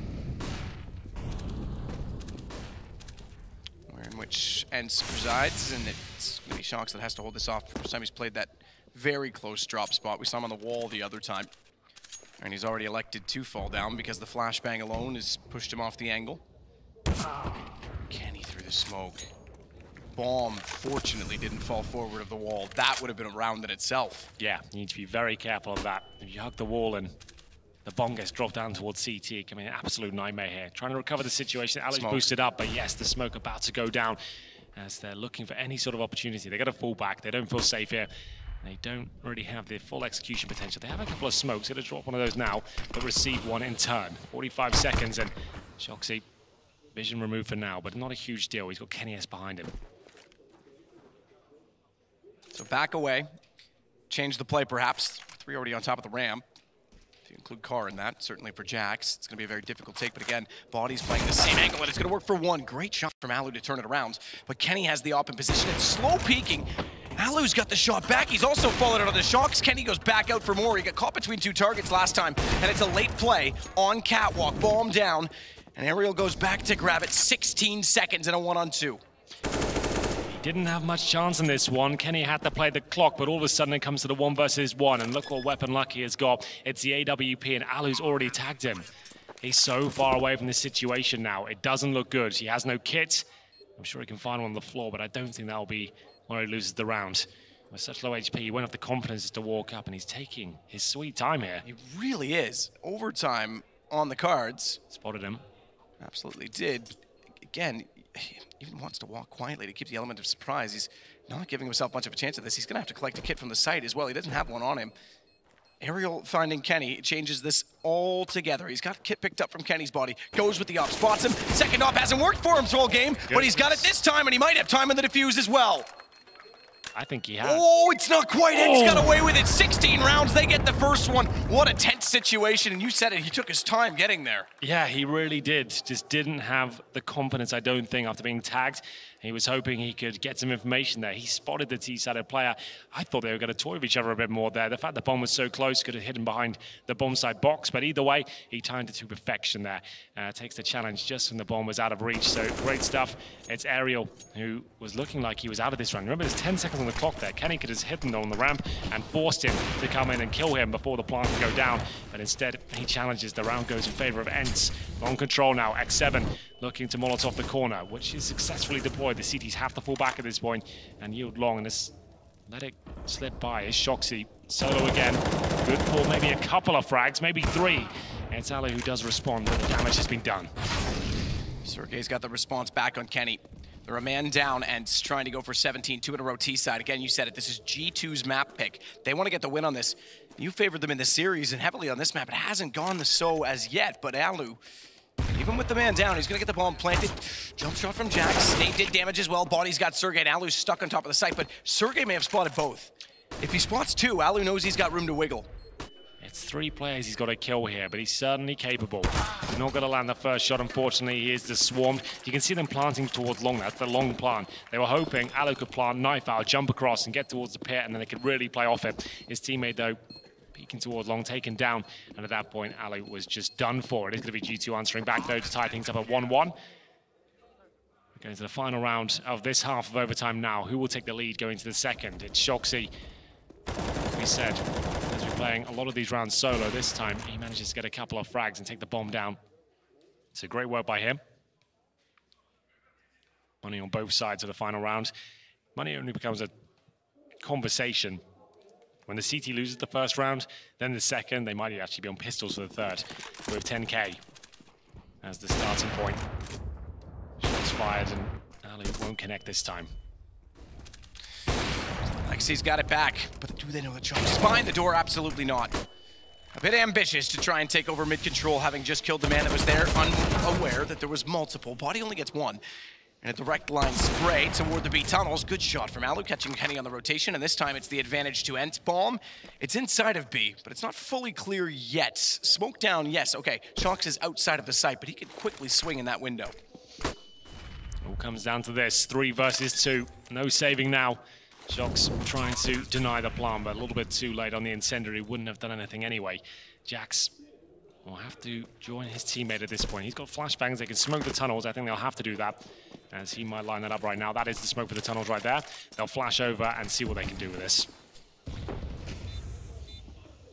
Where in which ENCE presides, and it's going to be Shox that has to hold this off. First time he's played that very close drop spot. We saw him on the wall the other time. And he's already elected to fall down because the flashbang alone has pushed him off the angle. Kenny through the smoke. Bomb, fortunately, didn't fall forward of the wall. That would have been a round in itself. Yeah, you need to be very careful of that. If you hug the wall and the bomb gets dropped down towards CT, it can be an absolute nightmare here. Trying to recover the situation. Alu's boosted up, but yes, the smoke about to go down as they're looking for any sort of opportunity. They got to fall back. They don't feel safe here. They don't really have the full execution potential. They have a couple of smokes. Going to drop one of those now, but receive one in turn. 45 seconds, and Shoxy, vision removed for now, but not a huge deal. He's got Kenny S behind him. So back away. Change the play, perhaps. 3 already on top of the ramp. If you include Carr in that, certainly for Jax, it's going to be a very difficult take, but again, Body's playing the same angle, and it's going to work for one. Great shot from Alu to turn it around, but Kenny has the op in position. It's slow peeking. Alu's got the shot back. He's also fallen out of the shocks. Kenny goes back out for more. He got caught between two targets last time, and it's a late play on Catwalk. Bomb down, and Aerial goes back to grab it. 16 seconds and a 1-on-2. Didn't have much chance in this one. Kenny had to play the clock, but all of a sudden it comes to the 1 versus 1, and look what weapon Lucky has got. It's the AWP, and Alu's already tagged him. He's so far away from this situation now. It doesn't look good. He has no kit. I'm sure he can find one on the floor, but I don't think that'll be where he loses the round. With such low HP, he won't have the confidence to walk up, and he's taking his sweet time here. He really is. Overtime on the cards. Spotted him. Absolutely did. Again, he even wants to walk quietly to keep the element of surprise. He's not giving himself much of a chance at this. He's going to have to collect a kit from the site as well. He doesn't have one on him. Aerial finding Kenny changes this all together. He's got a kit picked up from Kenny's body. Goes with the op, spots him. Second op hasn't worked for him all game, but he's got it this time, and he might have time in the defuse as well. I think he has. Oh, it's not quite it. He's got away with it. 16 rounds. They get the first one. What a tense situation. And you said it. He took his time getting there. Yeah, he really did. Just didn't have the confidence, I don't think, after being tagged. He was hoping he could get some information there. He spotted the T-sided player. I thought they were going to toy with each other a bit more there. The fact the bomb was so close could have hidden behind the bomb side box. But either way, he timed it to perfection there. Takes the challenge just when the bomb was out of reach. So great stuff. It's Aerial who was looking like he was out of this round. Remember, there's 10 seconds on the clock there. Kenny could have hit him on the ramp and forced him to come in and kill him before the plant could go down. But instead, he challenges. The round goes in favor of ENCE. On control now, X7 looking to Molotov the corner, which is successfully deployed. The CTs have to fall back at this point and yield long, and just let it slip by. Is Shoxy solo again. Good for maybe a couple of frags, maybe 3. And it's Ali who does respond, but the damage has been done. Sergey's got the response back on Kenny. They're a man down and trying to go for 17, 2 in a row T-side. Again, you said it, this is G2's map pick. They want to get the win on this. You favored them in the series and heavily on this map. It hasn't gone so as yet, but Alu, even with the man down, he's going to get the bomb planted. Jump shot from Jax. Nate did damage as well. Body's got Sergey, and Alu's stuck on top of the site, but Sergey may have spotted both. If he spots 2, Alu knows he's got room to wiggle. It's 3 players he's got to kill here, but he's certainly capable. He's not going to land the first shot, unfortunately. He is the swarmed. You can see them planting towards long. That's the long plant. They were hoping Alu could plant knife out, jump across, and get towards the pit, and then they could really play off it. His teammate, though, peeking towards long, taken down, and at that point, Alu was just done for. It is going to be G2 answering back, though, to tie things up at 1-1. We're going to the final round of this half of overtime now. Who will take the lead going to the second? It's Shoxy. We said, as we're playing a lot of these rounds solo, this time he manages to get a couple of frags and take the bomb down. It's a great work by him. Money on both sides of the final round. Money only becomes a conversation when the CT loses the first round, then the second. They might actually be on pistols for the third, with 10K as the starting point. Shots fired, and Ali won't connect this time. Lexi's got it back, but do they know the jump? Behind the door? Absolutely not. A bit ambitious to try and take over mid-control, having just killed the man that was there, unaware that there was multiple. Body only gets 1. And a direct line spray toward the B tunnels. Good shot from Alu, catching Kenny on the rotation, and this time it's the advantage to ENCE. Bomb. It's inside of B, but it's not fully clear yet. Smoke down, yes. Okay, Shox is outside of the site, but he can quickly swing in that window. All comes down to this, 3 versus 2. No saving now. Shox trying to deny the plan, but a little bit too late on the incendiary. Wouldn't have done anything anyway. Jax will have to join his teammate at this point. He's got flashbangs. They can smoke the tunnels. I think they'll have to do that, as he might line that up right now. That is the smoke for the tunnels right there. They'll flash over and see what they can do with this.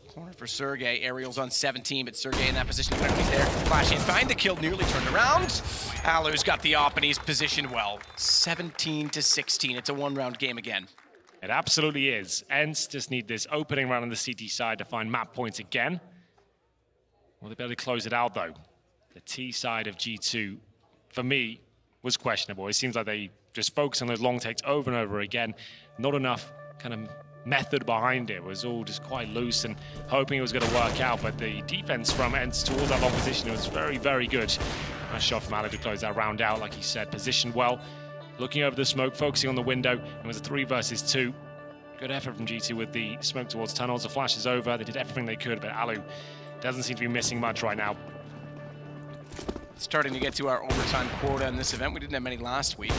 Corner for Sergey. Aerial's on 17, but Sergey in that position effectively there. Flashing, find the kill, nearly turned around. Alu's got the op, and he's positioned well. 17-16. It's a 1-round game again. It absolutely is. ENCE just need this opening round on the CT side to find map points again. Will they be able to close it out, though? The T side of G2, for me, was questionable. It seems like they just focus on those long takes over and over again. Not enough kind of method behind it. It was all just quite loose and hoping it was going to work out. But the defense from ENCE towards that long position was very, very good. Nice shot from Ali to close that round out, like he said. Positioned well, looking over the smoke, focusing on the window. It was a 3 versus 2. Good effort from G2 with the smoke towards tunnels. The flash is over. They did everything they could, but Alu doesn't seem to be missing much right now. Starting to get to our overtime quota in this event. We didn't have many last week,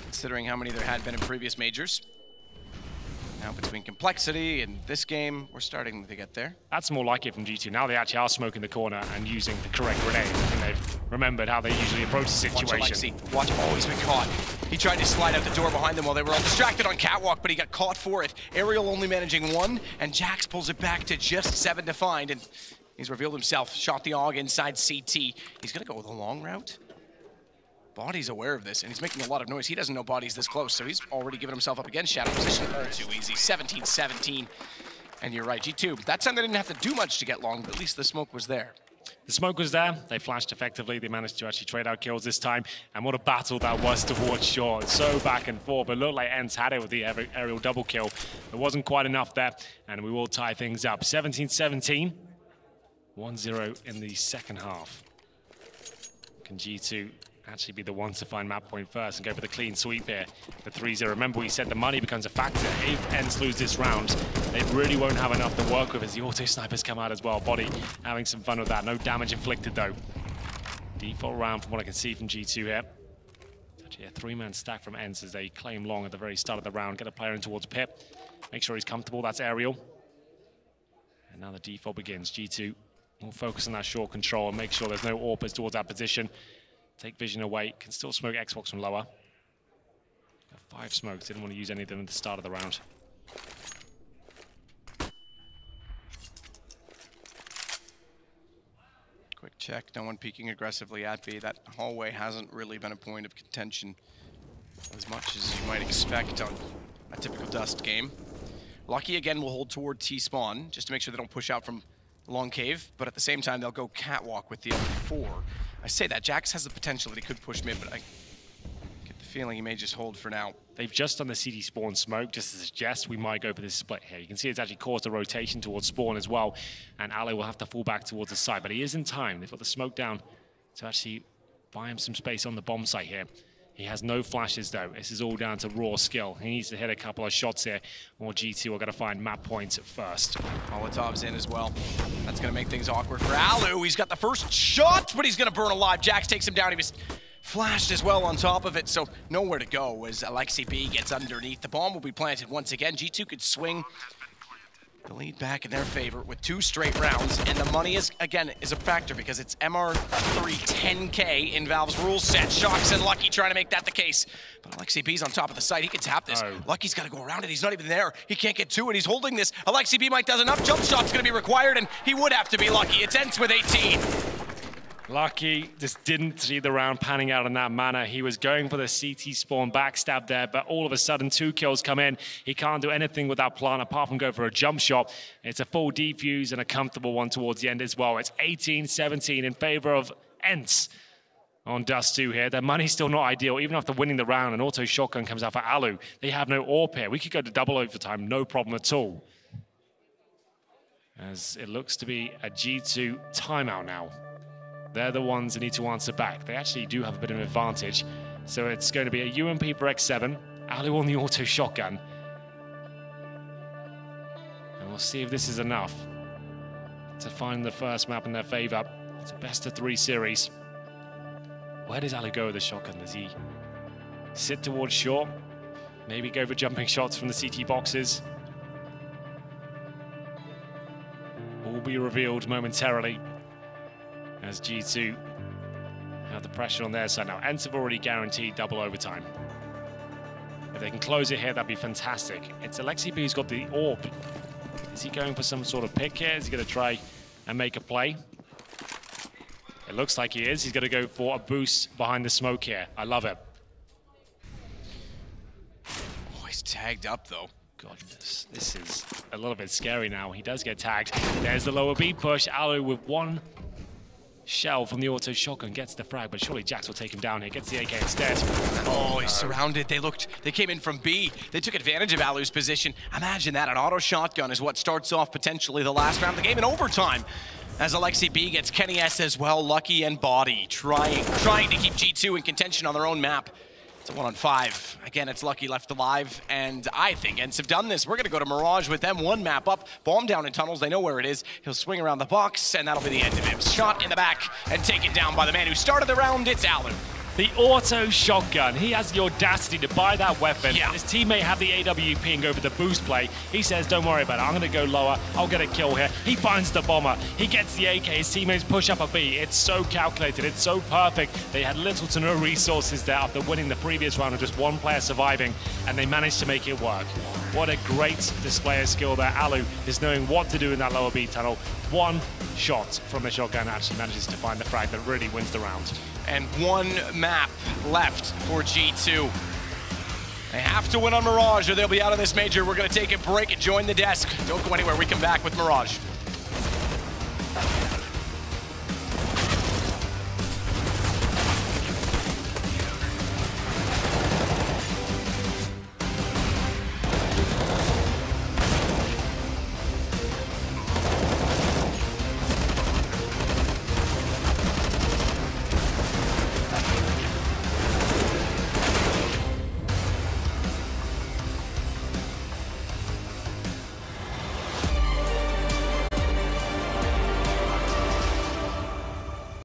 considering how many there had been in previous majors. Now between complexity and this game, we're starting to get there. That's more like it from G2. Now they actually are smoking the corner and using the correct grenade. I think they've remembered how they usually approach the situation. Watch, oh, he's been caught. He tried to slide out the door behind them while they were all distracted on Catwalk, but he got caught for it. Aerial only managing 1, and Jax pulls it back to just 7 to find, and he's revealed himself. Shot the AUG inside CT. He's gonna go the long route. Body's aware of this, and he's making a lot of noise. He doesn't know Body's this close, so he's already given himself up against Shadow position. All too easy, 17-17. And you're right, G2. That time they didn't have to do much to get long, but at least the smoke was there. The smoke was there, they flashed effectively, they managed to actually trade out kills this time, and what a battle that was towards short. So back and forth, but it looked like ENCE had it with the aerial double kill. It wasn't quite enough there, and we will tie things up. 17-17, 1-0 in the second half. Can G2 actually be the ones to find map point first and go for the clean sweep here for 3-0. Remember, we said the money becomes a factor. If ENCE lose this round, they really won't have enough to work with as the auto snipers come out as well. Body having some fun with that. No damage inflicted though. Default round from what I can see from G2 here. It's actually a 3-man stack from ENCE as they claim long at the very start of the round. Get a player in towards Pip. Make sure he's comfortable. That's aerial. And now the default begins. G2 will focus on that short control and make sure there's no AWPers towards that position. Take vision away, can still smoke Xbox from lower. Got 5 smokes, didn't want to use any of them at the start of the round. Quick check, no one peeking aggressively at B. That hallway hasn't really been a point of contention as much as you might expect on a typical Dust game. Lucky again will hold toward T-spawn, just to make sure they don't push out from long cave, but at the same time they'll go Catwalk with the other 4. I say that, Jax has the potential that he could push mid, but I get the feeling he may just hold for now. They've just done the CD spawn smoke, just to suggest we might go for this split here. You can see it's actually caused a rotation towards spawn as well, and Ale will have to fall back towards the side, but he is in time. They've got the smoke down to actually buy him some space on the bomb site here. He has no flashes though. This is all down to raw skill. He needs to hit a couple of shots here, or G2 are going to find map points first. Molotov's in as well. That's going to make things awkward for Alu. He's got the first shot, but he's going to burn alive. Jax takes him down. He was flashed as well on top of it, so nowhere to go as Alexi B gets underneath. The bomb will be planted once again. G2 could swing the lead back in their favor with 2 straight rounds, and the money is, again, is a factor because it's MR3 10K in Valve's rule set. Shocks and Lucky trying to make that the case, but Alexi B's on top of the site. He can tap this. Lucky's got to go around it. He's not even there. He can't get to it. He's holding this. Alexi B might does enough. Jump shot's going to be required, and he would have to be lucky. It's ENCE with 18. Lucky just didn't see the round panning out in that manner. He was going for the CT spawn backstab there, but all of a sudden 2 kills come in. He can't do anything with that plant apart from go for a jump shot. It's a full defuse and a comfortable one towards the end as well. It's 18-17 in favor of ENCE on Dust2 here. Their money's still not ideal. Even after winning the round, an auto shotgun comes out for Alu. They have no AWP here. We could go to double overtime, no problem at all. As it looks to be a G2 timeout now. They're the ones that need to answer back. They actually do have a bit of an advantage. So it's going to be a UMP for X7, Alu on the auto shotgun. And we'll see if this is enough to find the first map in their favor. It's a best-of-3 series. Where does Alu go with the shotgun? Does he sit towards short? Maybe go for jumping shots from the CT boxes? Will be revealed momentarily as G2 have the pressure on their side now. ENCE have already guaranteed double overtime. If they can close it here, that'd be fantastic. It's Alexi B who's got the AWP. Is he going for some sort of pick here? Is he going to try and make a play? It looks like he is. He's going to go for a boost behind the smoke here. I love it. Oh, he's tagged up though. Goodness, this is a little bit scary now. He does get tagged. There's the lower B push. Alu with 1 shell from the auto shotgun gets the frag, but surely Jax will take him down here. Gets the AK instead. Oh, he's surrounded. They came in from B. They took advantage of Alu's position. Imagine that. An auto shotgun is what starts off potentially the last round of the game in overtime. As Alexi B gets Kenny S as well, Lucky and Body trying to keep G2 in contention on their own map. It's a 1-on-5. Again, it's Lucky left alive, and I think ENCE have done this. We're going to go to Mirage with them. 1 map up, bomb down in tunnels. They know where it is. He'll swing around the box, and that'll be the end of him. Shot in the back and taken down by the man who started the round. It's Alu. The auto shotgun. He has the audacity to buy that weapon. Yeah. His teammate had the AW ping over the boost play. He says, don't worry about it. I'm going to go lower. I'll get a kill here. He finds the bomber. He gets the AK. His teammates push up a B. It's so calculated. It's so perfect. They had little to no resources there after winning the previous round of just one player surviving, and they managed to make it work. What a great display of skill there. Alu is knowing what to do in that lower B tunnel. One shot from the shotgun actually manages to find the frag that really wins the round. And one map left for G2. They have to win on Mirage or they'll be out of this major. We're going to take a break and join the desk. Don't go anywhere. We come back with Mirage.